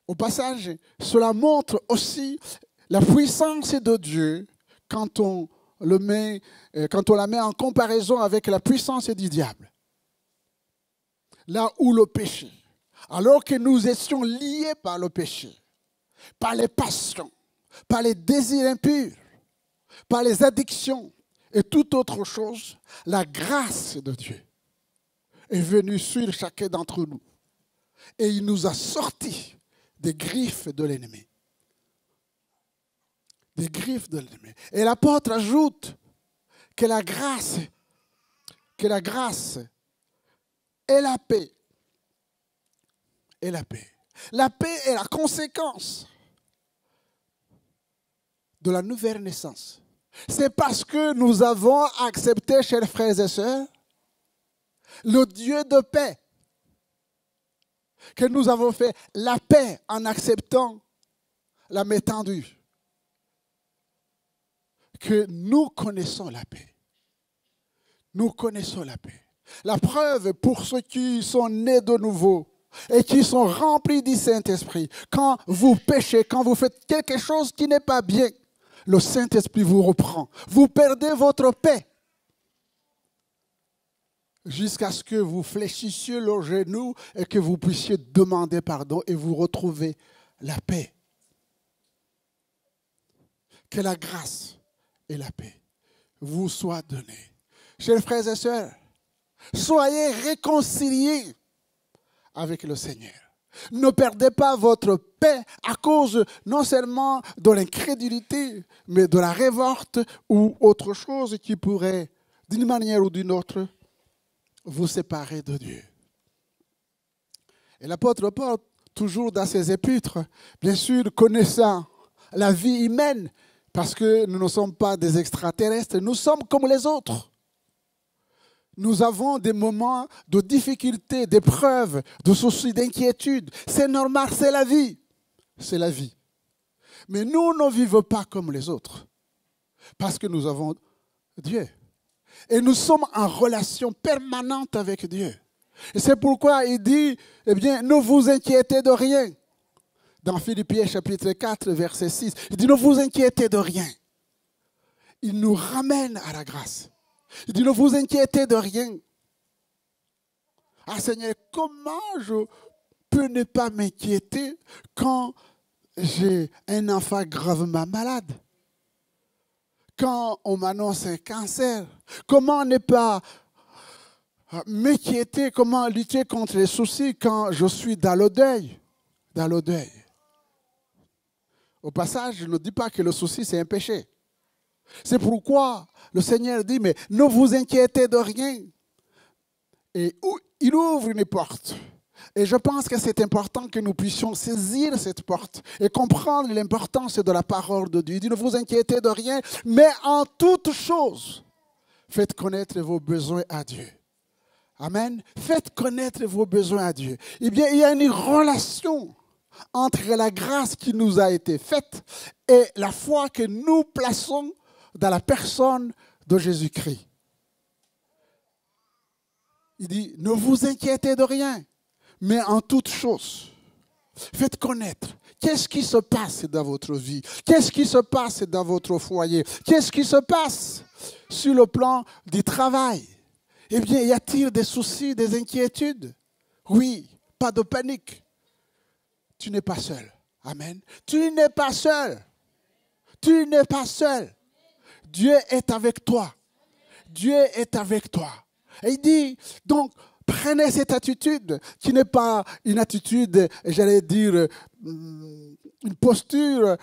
Au passage, cela montre aussi la puissance de Dieu quand on la met en comparaison avec la puissance du diable. Là où le péché, alors que nous étions liés par le péché, par les passions, par les désirs impurs, par les addictions et toute autre chose, la grâce de Dieu est venue sur chacun d'entre nous. Et il nous a sortis des griffes de l'ennemi. Des griffes de l'ennemi. Et l'apôtre ajoute que la grâce et la paix. Et la paix. La paix est la conséquence de la nouvelle naissance. C'est parce que nous avons accepté, chers frères et sœurs, le Dieu de paix, que nous avons fait la paix en acceptant la main tendue, que nous connaissons la paix. Nous connaissons la paix. La preuve pour ceux qui sont nés de nouveau et qui sont remplis du Saint-Esprit, quand vous péchez, quand vous faites quelque chose qui n'est pas bien, le Saint-Esprit vous reprend. Vous perdez votre paix jusqu'à ce que vous fléchissiez le genou et que vous puissiez demander pardon et vous retrouver la paix. Que la grâce et la paix vous soient données. Chers frères et sœurs, soyez réconciliés avec le Seigneur. Ne perdez pas votre paix à cause non seulement de l'incrédulité, mais de la révolte ou autre chose qui pourrait, d'une manière ou d'une autre, vous séparer de Dieu. Et l'apôtre Paul, toujours dans ses épîtres, bien sûr, connaissant la vie humaine, parce que nous ne sommes pas des extraterrestres, nous sommes comme les autres. Nous avons des moments de difficulté, d'épreuves, de soucis, d'inquiétude. C'est normal, c'est la vie. C'est la vie. Mais nous ne vivons pas comme les autres, parce que nous avons Dieu. Et nous sommes en relation permanente avec Dieu. Et c'est pourquoi il dit, eh bien, ne vous inquiétez de rien. Dans Philippiens chapitre 4, verset 6, il dit, ne vous inquiétez de rien. Il nous ramène à la grâce. Il dit, ne vous inquiétez de rien. Ah Seigneur, comment je peux ne pas m'inquiéter quand j'ai un enfant gravement malade? Quand on m'annonce un cancer? Comment ne pas m'inquiéter? Comment lutter contre les soucis quand je suis dans le deuil? Dans le deuil. Au passage, je ne dis pas que le souci, c'est un péché. C'est pourquoi le Seigneur dit, mais ne vous inquiétez de rien. Et il ouvre une porte. Et je pense que c'est important que nous puissions saisir cette porte et comprendre l'importance de la parole de Dieu. Il dit, ne vous inquiétez de rien, mais en toute chose, faites connaître vos besoins à Dieu. Amen. Faites connaître vos besoins à Dieu. Eh bien, il y a une relation entre la grâce qui nous a été faite et la foi que nous plaçons dans la personne de Jésus-Christ. Il dit, ne vous inquiétez de rien, mais en toute chose, faites connaître qu'est-ce qui se passe dans votre vie, qu'est-ce qui se passe dans votre foyer, qu'est-ce qui se passe sur le plan du travail. Eh bien, y a-t-il des soucis, des inquiétudes? Oui, pas de panique. Tu n'es pas seul. Amen. Tu n'es pas seul. Tu n'es pas seul. Dieu est avec toi. Dieu est avec toi. Et il dit, donc, prenez cette attitude qui n'est pas une attitude, j'allais dire, une posture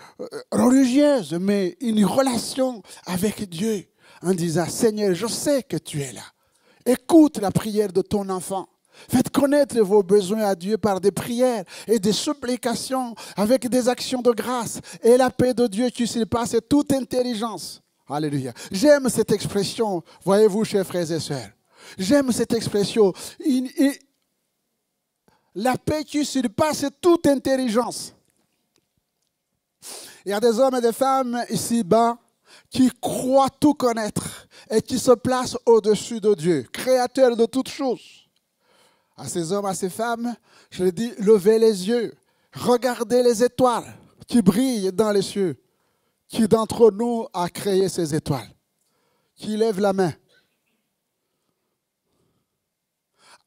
religieuse, mais une relation avec Dieu en disant, Seigneur, je sais que tu es là. Écoute la prière de ton enfant. Faites connaître vos besoins à Dieu par des prières et des supplications avec des actions de grâce. Et la paix de Dieu qui surpasse toute intelligence. Alléluia. J'aime cette expression, voyez-vous, chers frères et sœurs. J'aime cette expression. La paix qui surpasse toute intelligence. Il y a des hommes et des femmes ici-bas qui croient tout connaître et qui se placent au-dessus de Dieu, créateur de toutes choses. À ces hommes, à ces femmes, je leur dis, levez les yeux, regardez les étoiles qui brillent dans les cieux. Qui d'entre nous a créé ces étoiles? Qui lève la main?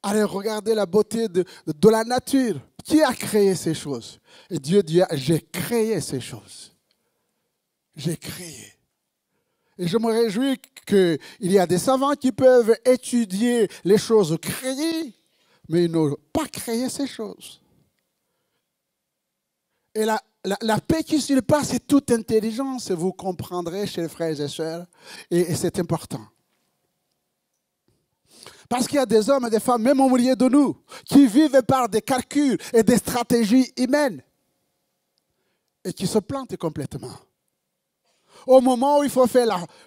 Allez, regardez la beauté de la nature. Qui a créé ces choses? Et Dieu dit, j'ai créé ces choses. J'ai créé. Et je me réjouis qu'il y a des savants qui peuvent étudier les choses créées, mais ils n'ont pas créé ces choses. Et la paix qui surpasse toute intelligence, vous comprendrez, chers frères et sœurs, et c'est important. Parce qu'il y a des hommes et des femmes, même au milieu de nous, qui vivent par des calculs et des stratégies humaines et qui se plantent complètement. Au moment où il faut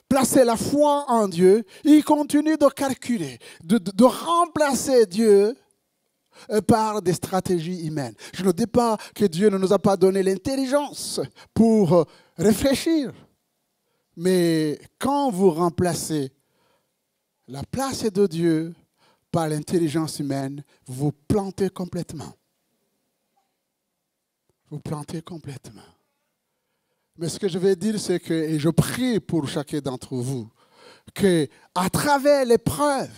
placer la foi en Dieu, ils continuent de calculer, de remplacer Dieu par des stratégies humaines. Je ne dis pas que Dieu ne nous a pas donné l'intelligence pour réfléchir. Mais quand vous remplacez la place de Dieu par l'intelligence humaine, vous vous plantez complètement. Vous plantez complètement. Mais ce que je vais dire, c'est que, et je prie pour chacun d'entre vous, qu'à travers l'épreuve,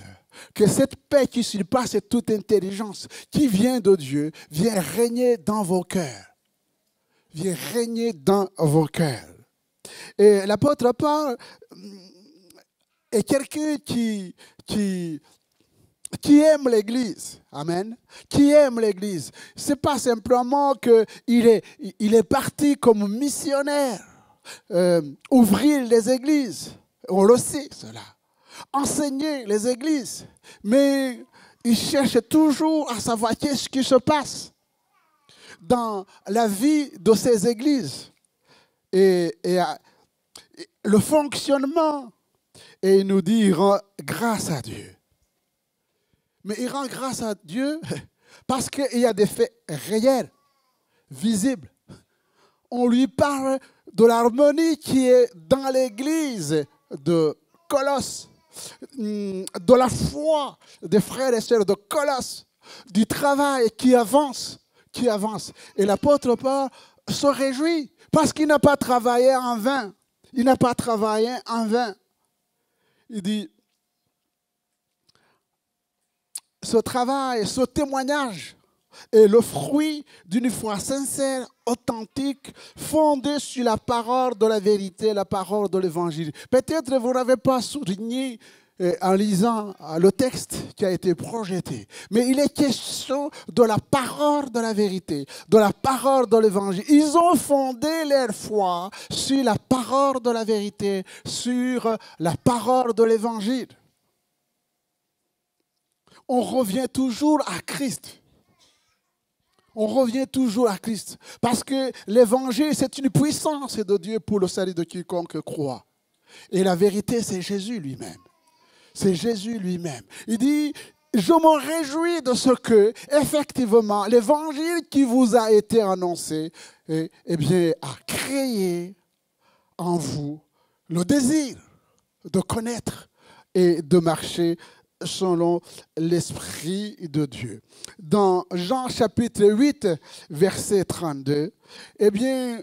que cette paix qui surpasse toute intelligence, qui vient de Dieu, vient régner dans vos cœurs. Vient régner dans vos cœurs. Et l'apôtre Paul est quelqu'un qui aime l'Église. Amen. Qui aime l'Église. Ce n'est pas simplement qu'il est parti comme missionnaire, ouvrir les églises. On le sait, cela. Enseigner les églises. Mais il cherche toujours à savoir qu'est-ce qui se passe dans la vie de ces églises. Et le fonctionnement. Et il nous dit, il rend grâce à Dieu. Mais il rend grâce à Dieu parce qu'il y a des faits réels, visibles. On lui parle de l'harmonie qui est dans l'église de Colosse, de la foi des frères et sœurs de Colosse, du travail qui avance. Et l'apôtre Paul se réjouit parce qu'il n'a pas travaillé en vain. Il n'a pas travaillé en vain. Il dit, ce travail, ce témoignage est le fruit d'une foi sincère, authentique, fondée sur la parole de la vérité, la parole de l'évangile. Peut-être vous n'avez pas souligné en lisant le texte qui a été projeté, mais il est question de la parole de la vérité, de la parole de l'évangile. Ils ont fondé leur foi sur la parole de la vérité, sur la parole de l'évangile. On revient toujours à Christ. On revient toujours à Christ. Parce que l'évangile, c'est une puissance de Dieu pour le salut de quiconque croit. Et la vérité, c'est Jésus lui-même. C'est Jésus lui-même. Il dit, je me réjouis de ce que, effectivement, l'évangile qui vous a été annoncé, eh bien, a créé en vous le désir de connaître et de marcher selon l'Esprit de Dieu. Dans Jean chapitre 8, verset 32, eh bien,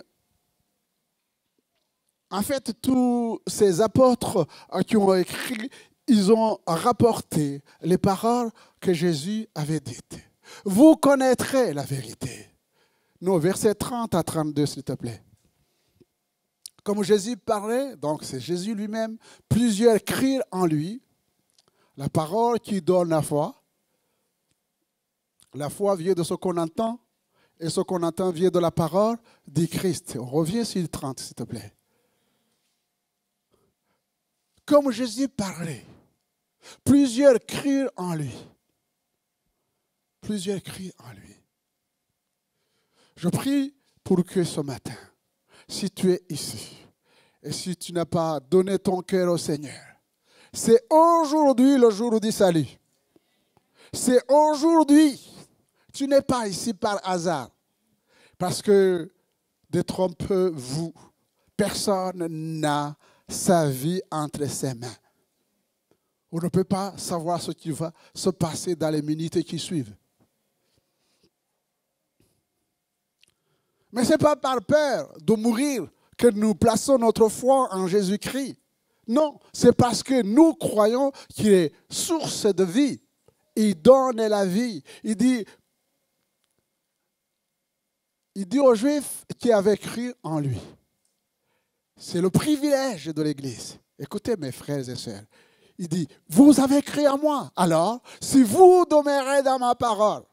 en fait, tous ces apôtres qui ont écrit, ils ont rapporté les paroles que Jésus avait dites. Vous connaîtrez la vérité. Non, versets 30 à 32, s'il te plaît. Comme Jésus parlait, donc c'est Jésus lui-même, plusieurs crient en lui, la parole qui donne la foi. La foi vient de ce qu'on entend, et ce qu'on entend vient de la parole du Christ. On revient sur le 30, s'il te plaît. Comme Jésus parlait, plusieurs crient en lui. Plusieurs crient en lui. Je prie pour que ce matin, si tu es ici, et si tu n'as pas donné ton cœur au Seigneur, c'est aujourd'hui le jour du salut. C'est aujourd'hui. Tu n'es pas ici par hasard. Parce que, détrompez-vous, personne n'a sa vie entre ses mains. On ne peut pas savoir ce qui va se passer dans les minutes qui suivent. Mais ce n'est pas par peur de mourir que nous plaçons notre foi en Jésus-Christ. Non, c'est parce que nous croyons qu'il est source de vie. Il donne la vie. Il dit aux Juifs qui avaient cru en lui. C'est le privilège de l'Église. Écoutez mes frères et sœurs. Il dit, vous avez cru en moi. Alors, si vous demeurez dans ma parole,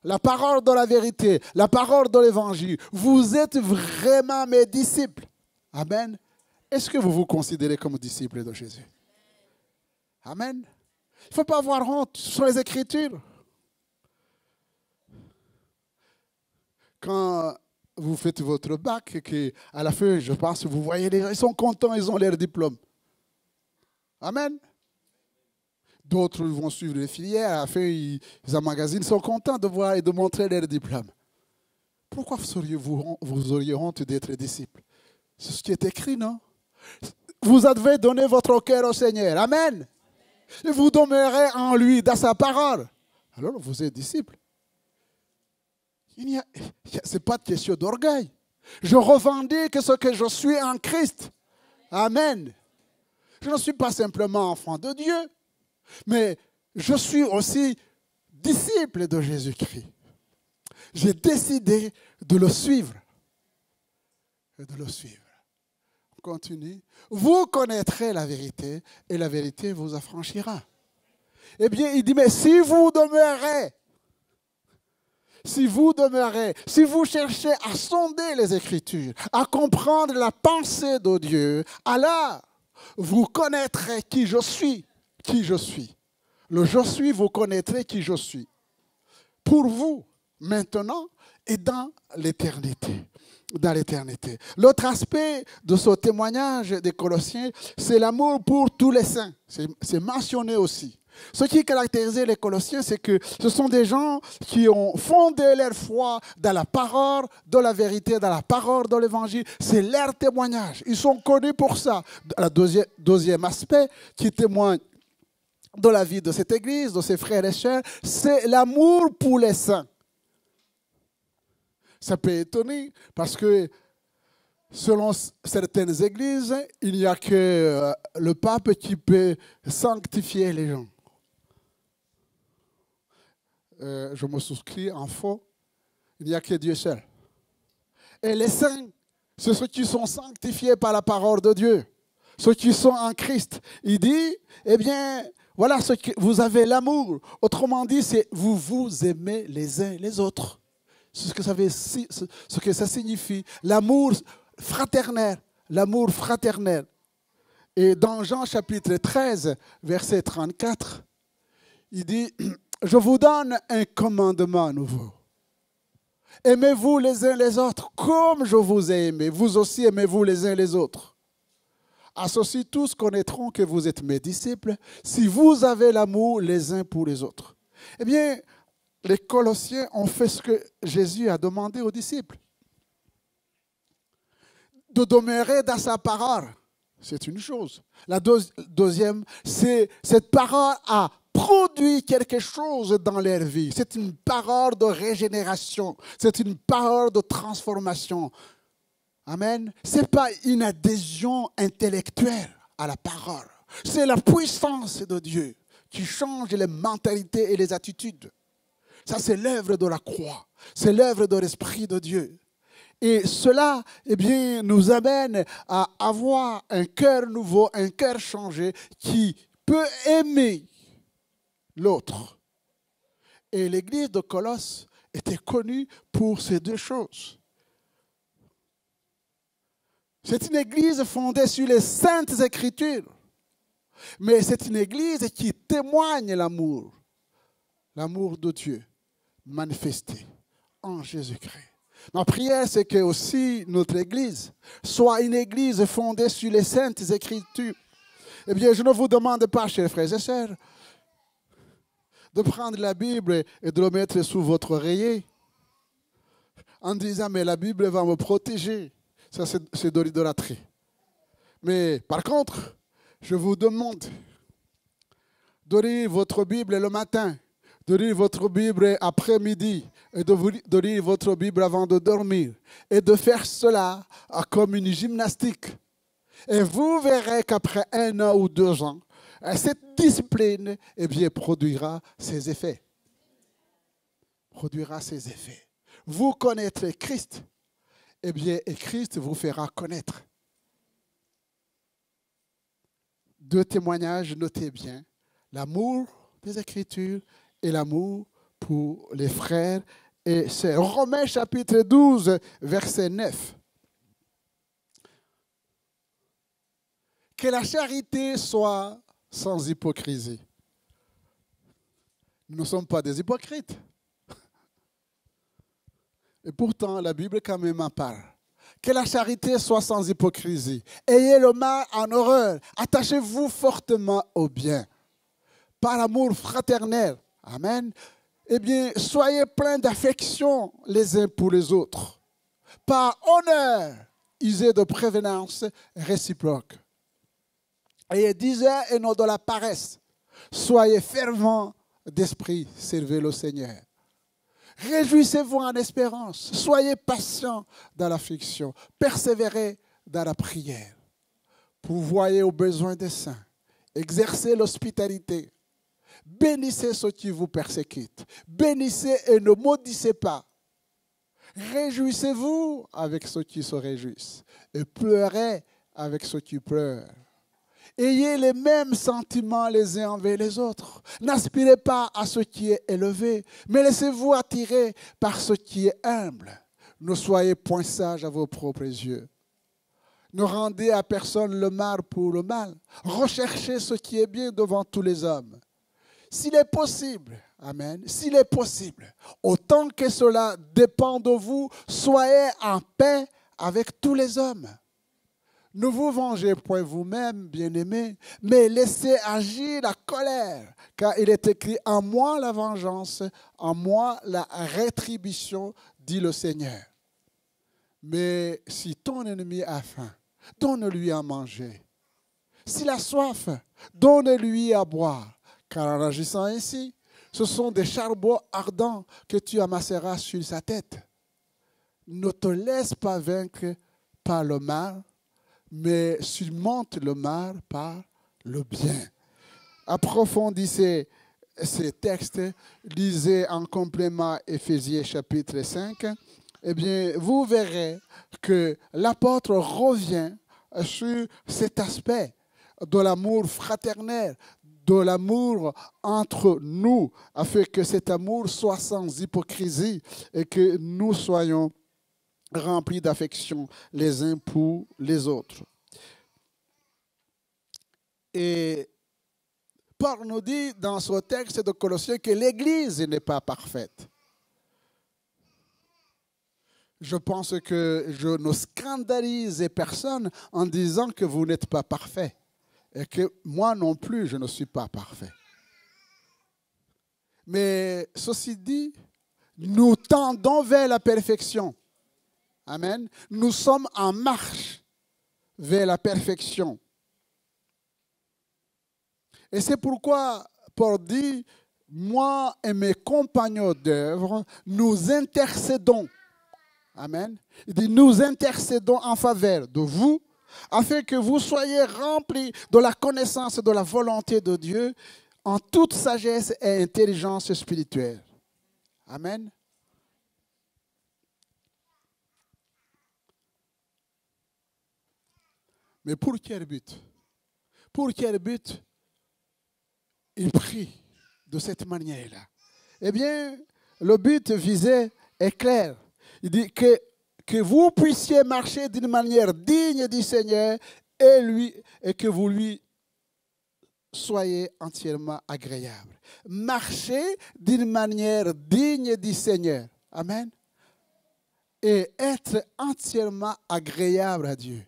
la parole de la vérité, la parole de l'évangile, vous êtes vraiment mes disciples. Amen. Est-ce que vous vous considérez comme disciples de Jésus? Amen. Il ne faut pas avoir honte sur les Écritures. Quand vous faites votre bac, et qu'à la fin, je pense, vous voyez les gens, ils sont contents, ils ont leur diplôme. Amen. D'autres vont suivre les filières, à la fin, ils emmagasinent, ils sont contents de voir et de montrer leur diplôme. Pourquoi vous auriez honte d'être disciple? C'est ce qui est écrit, non? Vous devez donner votre cœur au Seigneur. Amen. Et vous demeurez en lui, dans sa parole. Alors, vous êtes disciple. Ce n'est pas de question d'orgueil. Je revendique ce que je suis en Christ. Amen. Je ne suis pas simplement enfant de Dieu, mais je suis aussi disciple de Jésus-Christ. J'ai décidé de le suivre. De le suivre. On continue. Vous connaîtrez la vérité et la vérité vous affranchira. Eh bien, il dit, mais si vous demeurez, si vous cherchez à sonder les Écritures, à comprendre la pensée de Dieu, alors vous connaîtrez qui je suis. Qui je suis. Le je suis, vous connaîtrez qui je suis. Pour vous, maintenant et dans l'éternité. Dans l'éternité. L'autre aspect de ce témoignage des Colossiens, c'est l'amour pour tous les saints. C'est mentionné aussi. Ce qui caractérisait les Colossiens, c'est que ce sont des gens qui ont fondé leur foi dans la parole de la vérité, dans la parole de l'évangile. C'est leur témoignage. Ils sont connus pour ça. Le deuxième aspect qui témoigne de la vie de cette église, de ses frères et sœurs, c'est l'amour pour les saints. Ça peut étonner parce que selon certaines églises, il n'y a que le pape qui peut sanctifier les gens. Je me souscris en faux, il n'y a que Dieu seul. Et les saints, c'est ceux qui sont sanctifiés par la parole de Dieu, ceux qui sont en Christ. Il dit, eh bien, voilà, vous avez l'amour. Autrement dit, c'est vous vous aimez les uns les autres. C'est ce que ça signifie. L'amour fraternel. L'amour fraternel. Et dans Jean chapitre 13, verset 34, il dit, je vous donne un commandement nouveau. Aimez-vous les uns les autres comme je vous ai aimé. Vous aussi aimez-vous les uns les autres. À ceci, tous connaîtront que vous êtes mes disciples si vous avez l'amour les uns pour les autres. Eh bien, les Colossiens ont fait ce que Jésus a demandé aux disciples. De demeurer dans sa parole, c'est une chose. La deuxième, c'est cette parole a produit quelque chose dans leur vie. C'est une parole de régénération. C'est une parole de transformation. Amen. Ce n'est pas une adhésion intellectuelle à la parole. C'est la puissance de Dieu qui change les mentalités et les attitudes. Ça, c'est l'œuvre de la croix. C'est l'œuvre de l'Esprit de Dieu. Et cela, eh bien, nous amène à avoir un cœur nouveau, un cœur changé qui peut aimer l'autre. Et l'église de Colosse était connue pour ces deux choses. C'est une église fondée sur les saintes Écritures. Mais c'est une église qui témoigne l'amour de Dieu manifesté en Jésus-Christ. Ma prière, c'est que aussi notre église soit une église fondée sur les saintes Écritures. Eh bien, je ne vous demande pas, chers frères et sœurs, de prendre la Bible et de le mettre sous votre oreiller en disant, mais la Bible va me protéger. Ça, c'est de l'idolâtrie. Mais par contre, je vous demande de lire votre Bible le matin, de lire votre Bible après-midi et de lire votre Bible avant de dormir et de faire cela comme une gymnastique. Et vous verrez qu'après 1 an ou 2 ans, cette discipline eh bien, produira ses effets. Produira ses effets. Vous connaîtrez Christ, eh bien, et Christ vous fera connaître. 2 témoignages, notez bien, l'amour des Écritures et l'amour pour les frères et sœurs. Romains chapitre 12, verset 9. Que la charité soit sans hypocrisie. Nous ne sommes pas des hypocrites. Et pourtant, la Bible quand même en parle. Que la charité soit sans hypocrisie. Ayez le mal en horreur. Attachez-vous fortement au bien. Par amour fraternel. Amen. Eh bien, soyez pleins d'affection les uns pour les autres. Par honneur, usez de prévenance réciproque. Ayez disert et non de la paresse. Soyez fervents d'esprit, servez le Seigneur. Réjouissez-vous en espérance. Soyez patients dans l'affliction. Persévérez dans la prière. Pourvoyez aux besoins des saints. Exercez l'hospitalité. Bénissez ceux qui vous persécutent. Bénissez et ne maudissez pas. Réjouissez-vous avec ceux qui se réjouissent. Et pleurez avec ceux qui pleurent. Ayez les mêmes sentiments les uns envers les autres. N'aspirez pas à ce qui est élevé, mais laissez-vous attirer par ce qui est humble. Ne soyez point sages à vos propres yeux. Ne rendez à personne le mal pour le mal. Recherchez ce qui est bien devant tous les hommes. S'il est possible, amen, s'il est possible, autant que cela dépend de vous, soyez en paix avec tous les hommes. Ne vous vengez point vous-même, bien-aimés, mais laissez agir la colère, car il est écrit « En moi la vengeance, en moi la rétribution, dit le Seigneur. » Mais si ton ennemi a faim, donne-lui à manger. S'il a soif, donne-lui à boire, car en agissant ainsi, ce sont des charbons ardents que tu amasseras sur sa tête. Ne te laisse pas vaincre par le mal, mais surmonte le mal par le bien. Approfondissez ces textes, lisez en complément Éphésiens chapitre 5, eh bien, vous verrez que l'apôtre revient sur cet aspect de l'amour fraternel, de l'amour entre nous, afin que cet amour soit sans hypocrisie et que nous soyons remplis d'affection les uns pour les autres. Et Paul nous dit dans ce texte de Colossiens que l'Église n'est pas parfaite. Je pense que je ne scandalise personne en disant que vous n'êtes pas parfait et que moi non plus je ne suis pas parfait. Mais ceci dit, nous tendons vers la perfection. Amen. Nous sommes en marche vers la perfection. Et c'est pourquoi Paul dit, moi et mes compagnons d'œuvre, nous intercédons. Amen. Il dit, nous intercédons en faveur de vous, afin que vous soyez remplis de la connaissance de la volonté de Dieu en toute sagesse et intelligence spirituelle. Amen. Mais pour quel but? Pour quel but il prie de cette manière-là? Eh bien, le but visé est clair. Il dit que vous puissiez marcher d'une manière digne du Seigneur et que vous lui soyez entièrement agréable. Marcher d'une manière digne du Seigneur. Amen. Et être entièrement agréable à Dieu.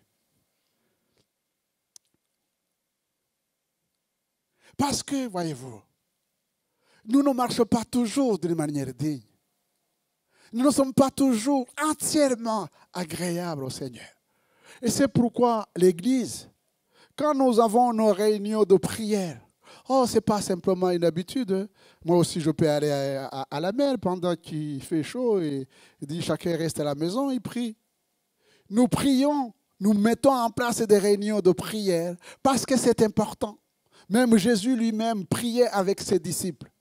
Parce que, voyez-vous, nous ne marchons pas toujours d'une manière digne. Nous ne sommes pas toujours entièrement agréables au Seigneur. Et c'est pourquoi l'Église, quand nous avons nos réunions de prière, ce n'est pas simplement une habitude. Moi aussi, je peux aller à la mer pendant qu'il fait chaud et il dit chacun reste à la maison, il prie. Nous prions, nous mettons en place des réunions de prière parce que c'est important. Même Jésus lui-même priait avec ses disciples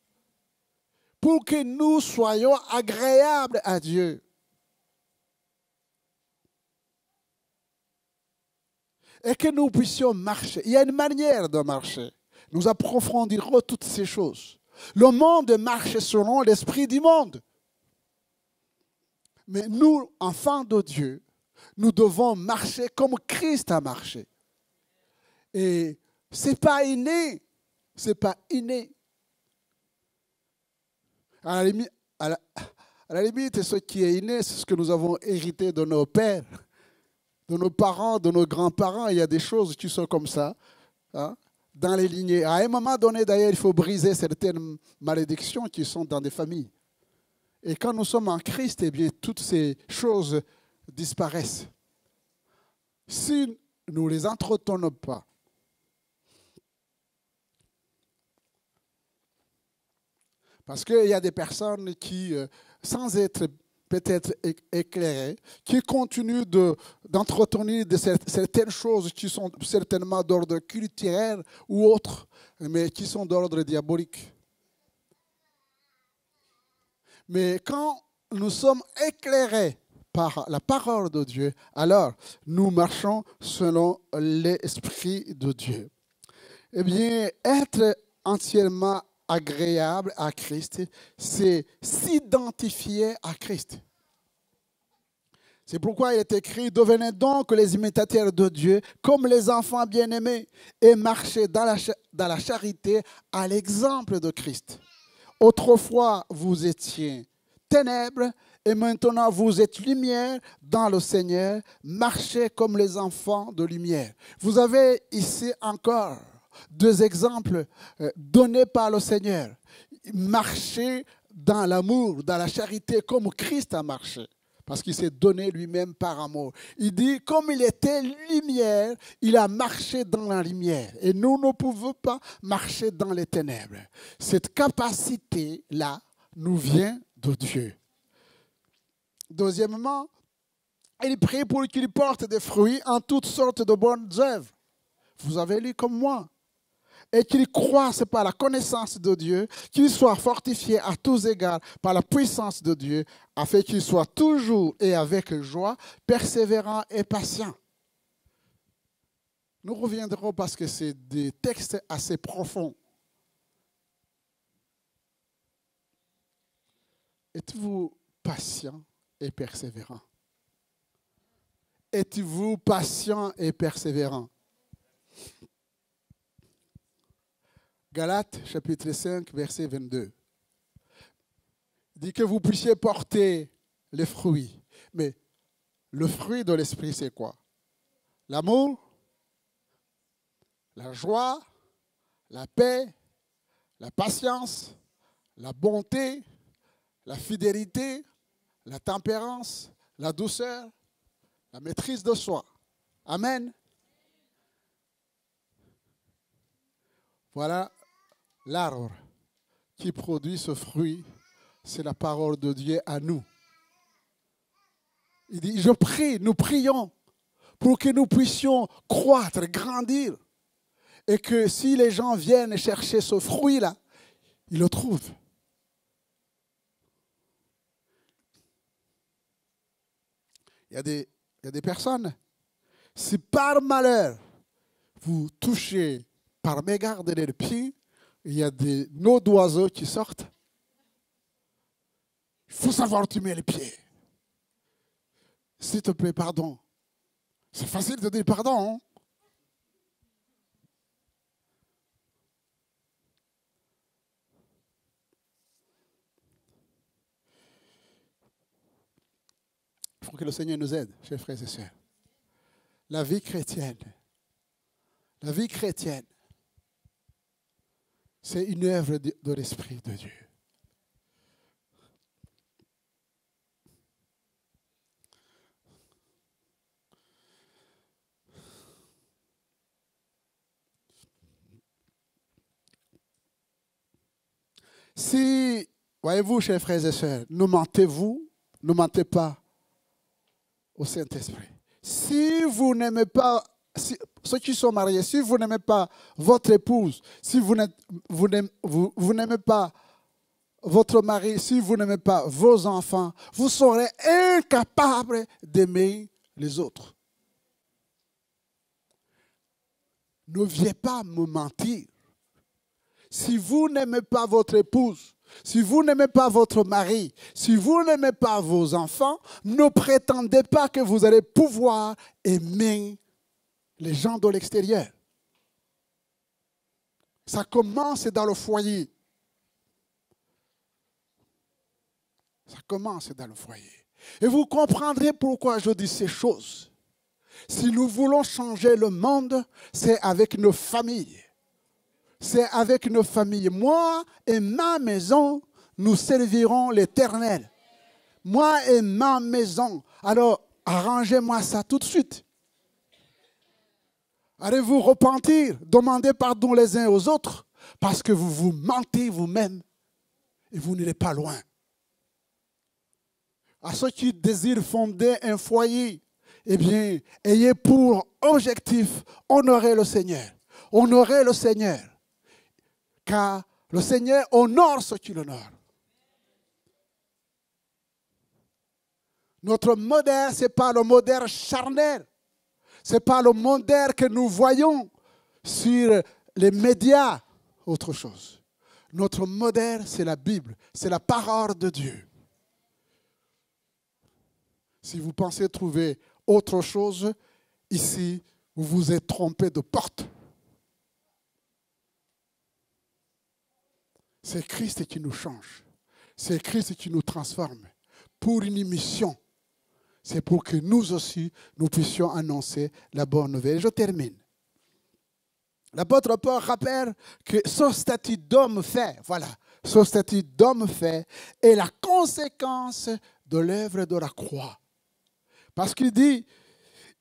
pour que nous soyons agréables à Dieu. Et que nous puissions marcher. Il y a une manière de marcher. Nous approfondirons toutes ces choses. Le monde marche selon l'esprit du monde. Mais nous, enfants de Dieu, nous devons marcher comme Christ a marché. Et ce n'est pas inné. Ce n'est pas inné. À la limite, ce qui est inné, c'est ce que nous avons hérité de nos pères, de nos parents, de nos grands-parents. Il y a des choses qui sont comme ça, hein, dans les lignées. À un moment donné, d'ailleurs, il faut briser certaines malédictions qui sont dans des familles. Et quand nous sommes en Christ, eh bien, toutes ces choses disparaissent. Si nous ne les entretenons pas, parce qu'il y a des personnes qui, sans être peut-être éclairées, qui continuent d'entretenir certaines choses qui sont certainement d'ordre culturel ou autres, mais qui sont d'ordre diabolique. Mais quand nous sommes éclairés par la parole de Dieu, alors nous marchons selon l'Esprit de Dieu. Eh bien, être entièrement agréable à Christ, c'est s'identifier à Christ. C'est pourquoi il est écrit, devenez donc les imitateurs de Dieu comme les enfants bien-aimés et marchez dans la charité à l'exemple de Christ. Autrefois, vous étiez ténèbres et maintenant vous êtes lumière dans le Seigneur. Marchez comme les enfants de lumière. Vous avez ici encore 2 exemples donnés par le Seigneur. Marcher dans l'amour, dans la charité, comme Christ a marché. Parce qu'il s'est donné lui-même par amour. Il dit, comme il était lumière, il a marché dans la lumière. Et nous ne pouvons pas marcher dans les ténèbres. Cette capacité-là nous vient de Dieu. Deuxièmement, il prie pour qu'il porte des fruits en toutes sortes de bonnes œuvres. Vous avez lu comme moi. Et qu'il croisse par la connaissance de Dieu, qu'il soit fortifié à tous égards par la puissance de Dieu, afin qu'il soit toujours et avec joie, persévérant et patient. Nous reviendrons parce que c'est des textes assez profonds. Êtes-vous patient et persévérant? Êtes-vous patient et persévérant? Galates, chapitre 5, verset 22. Il dit que vous puissiez porter les fruits. Mais le fruit de l'esprit, c'est quoi? L'amour, la joie, la paix, la patience, la bonté, la fidélité, la tempérance, la douceur, la maîtrise de soi. Amen. Voilà l'arbre qui produit ce fruit, c'est la parole de Dieu à nous. Il dit, je prie, nous prions pour que nous puissions croître, grandir. Et que si les gens viennent chercher ce fruit-là, ils le trouvent. Il y a des personnes, si par malheur, vous touchez par mégarde les pieds, il y a des noms d'oiseaux qui sortent. Il faut savoir où tu mets les pieds. S'il te plaît, pardon. C'est facile de dire pardon. Hein? Il faut que le Seigneur nous aide, chers frères et sœurs. La vie chrétienne, c'est une œuvre de l'Esprit de Dieu. Si, voyez-vous, chers frères et sœurs, ne mentez pas au Saint-Esprit. Si vous n'aimez pas, ceux qui sont mariés, si vous n'aimez pas votre épouse, si vous n'aimez pas votre mari, si vous n'aimez pas vos enfants, vous serez incapable d'aimer les autres. Ne viens pas me mentir. Si vous n'aimez pas votre épouse, si vous n'aimez pas votre mari, si vous n'aimez pas vos enfants, ne prétendez pas que vous allez pouvoir aimer les gens de l'extérieur. Ça commence dans le foyer. Ça commence dans le foyer. Et vous comprendrez pourquoi je dis ces choses. Si nous voulons changer le monde, c'est avec nos familles. C'est avec nos familles. Moi et ma maison, nous servirons l'Éternel. Moi et ma maison. Alors, arrangez-moi ça tout de suite. Allez vous repentir, demandez pardon les uns aux autres, parce que vous vous mentez vous-même et vous n'irez pas loin. À ceux qui désirent fonder un foyer, eh bien, ayez pour objectif honorer le Seigneur. Honorer le Seigneur. Car le Seigneur honore ceux qui l'honorent. Notre modèle, ce n'est pas le modèle charnel. Ce n'est pas le modèle que nous voyons sur les médias, autre chose. Notre modèle, c'est la Bible, c'est la parole de Dieu. Si vous pensez trouver autre chose, ici, vous vous êtes trompé de porte. C'est Christ qui nous change. C'est Christ qui nous transforme pour une mission. C'est pour que nous aussi, nous puissions annoncer la bonne nouvelle. Je termine. L'apôtre Paul rappelle que ce statut d'homme fait, voilà, ce statut d'homme fait est la conséquence de l'œuvre de la croix. Parce qu'il dit,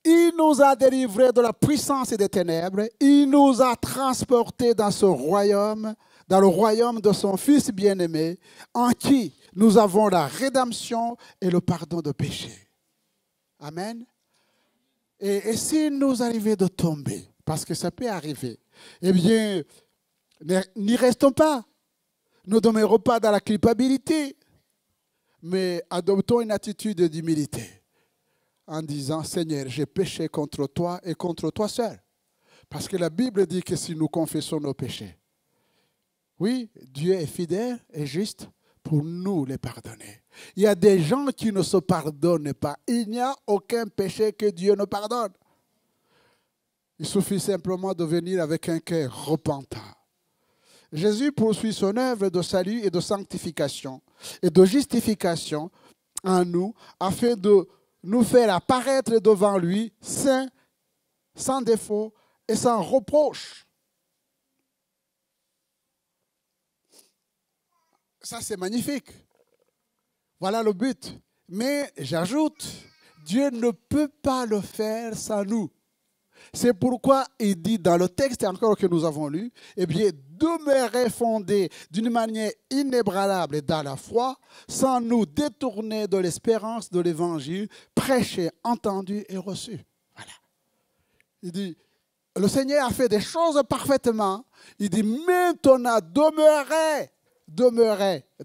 il nous a délivrés de la puissance des ténèbres, il nous a transportés dans ce royaume, dans le royaume de son Fils bien-aimé, en qui nous avons la rédemption et le pardon de péché. Amen. Et s'il nous arrivait de tomber, parce que ça peut arriver, eh bien, n'y restons pas. Ne demeurons pas dans la culpabilité, mais adoptons une attitude d'humilité en disant, Seigneur, j'ai péché contre toi et contre toi seul. Parce que la Bible dit que si nous confessons nos péchés, oui, Dieu est fidèle et juste pour nous les pardonner. Il y a des gens qui ne se pardonnent pas. Il n'y a aucun péché que Dieu ne pardonne. Il suffit simplement de venir avec un cœur repentant. Jésus poursuit son œuvre de salut et de sanctification et de justification en nous afin de nous faire apparaître devant lui saints, sans défaut et sans reproche. Ça, c'est magnifique. Voilà le but. Mais j'ajoute, Dieu ne peut pas le faire sans nous. C'est pourquoi il dit dans le texte encore que nous avons lu, eh bien, demeurez fondés d'une manière inébranlable dans la foi, sans nous détourner de l'espérance de l'évangile, prêché, entendu et reçu. Voilà. Il dit, le Seigneur a fait des choses parfaitement. Il dit, maintenant, demeurez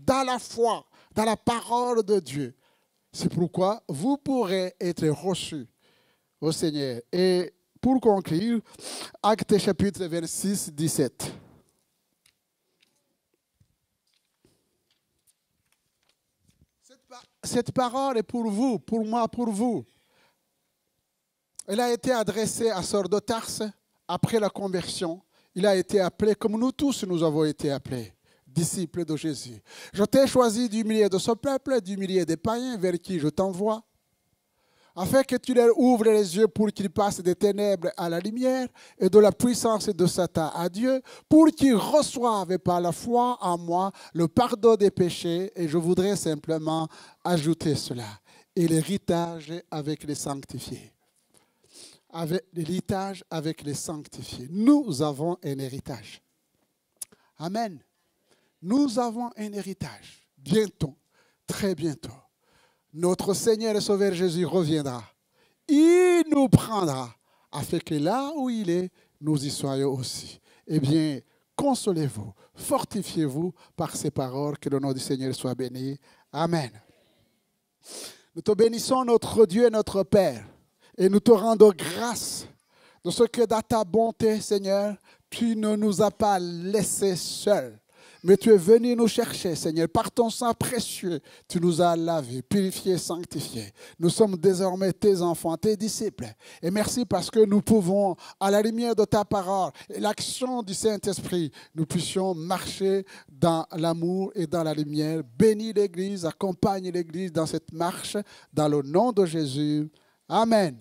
dans la foi, dans la parole de Dieu. C'est pourquoi vous pourrez être reçus au Seigneur. Et pour conclure, Actes chapitre 26, 17. Cette parole est pour vous, pour moi, pour vous. Elle a été adressée à Saul de Tarse après la conversion. Il a été appelé, comme nous tous nous avons été appelés, disciples de Jésus. Je t'ai choisi du milieu de ce peuple, du milieu des païens vers qui je t'envoie, afin que tu leur ouvres les yeux pour qu'ils passent des ténèbres à la lumière et de la puissance de Satan à Dieu, pour qu'ils reçoivent par la foi en moi le pardon des péchés. Et je voudrais simplement ajouter cela. Et l'héritage avec les sanctifiés. L'héritage avec les sanctifiés. Nous avons un héritage. Amen. Nous avons un héritage. Bientôt, très bientôt. Notre Seigneur et Sauveur Jésus reviendra. Il nous prendra afin que là où il est, nous y soyons aussi. Eh bien, consolez-vous, fortifiez-vous par ces paroles, que le nom du Seigneur soit béni. Amen. Nous te bénissons, notre Dieu et notre Père, et nous te rendons grâce de ce que dans ta bonté, Seigneur, tu ne nous as pas laissés seuls. Mais tu es venu nous chercher, Seigneur. Par ton sang précieux, tu nous as lavés, purifiés, sanctifiés. Nous sommes désormais tes enfants, tes disciples. Et merci parce que nous pouvons, à la lumière de ta parole et l'action du Saint-Esprit, nous puissions marcher dans l'amour et dans la lumière. Bénis l'Église, accompagne l'Église dans cette marche, dans le nom de Jésus. Amen.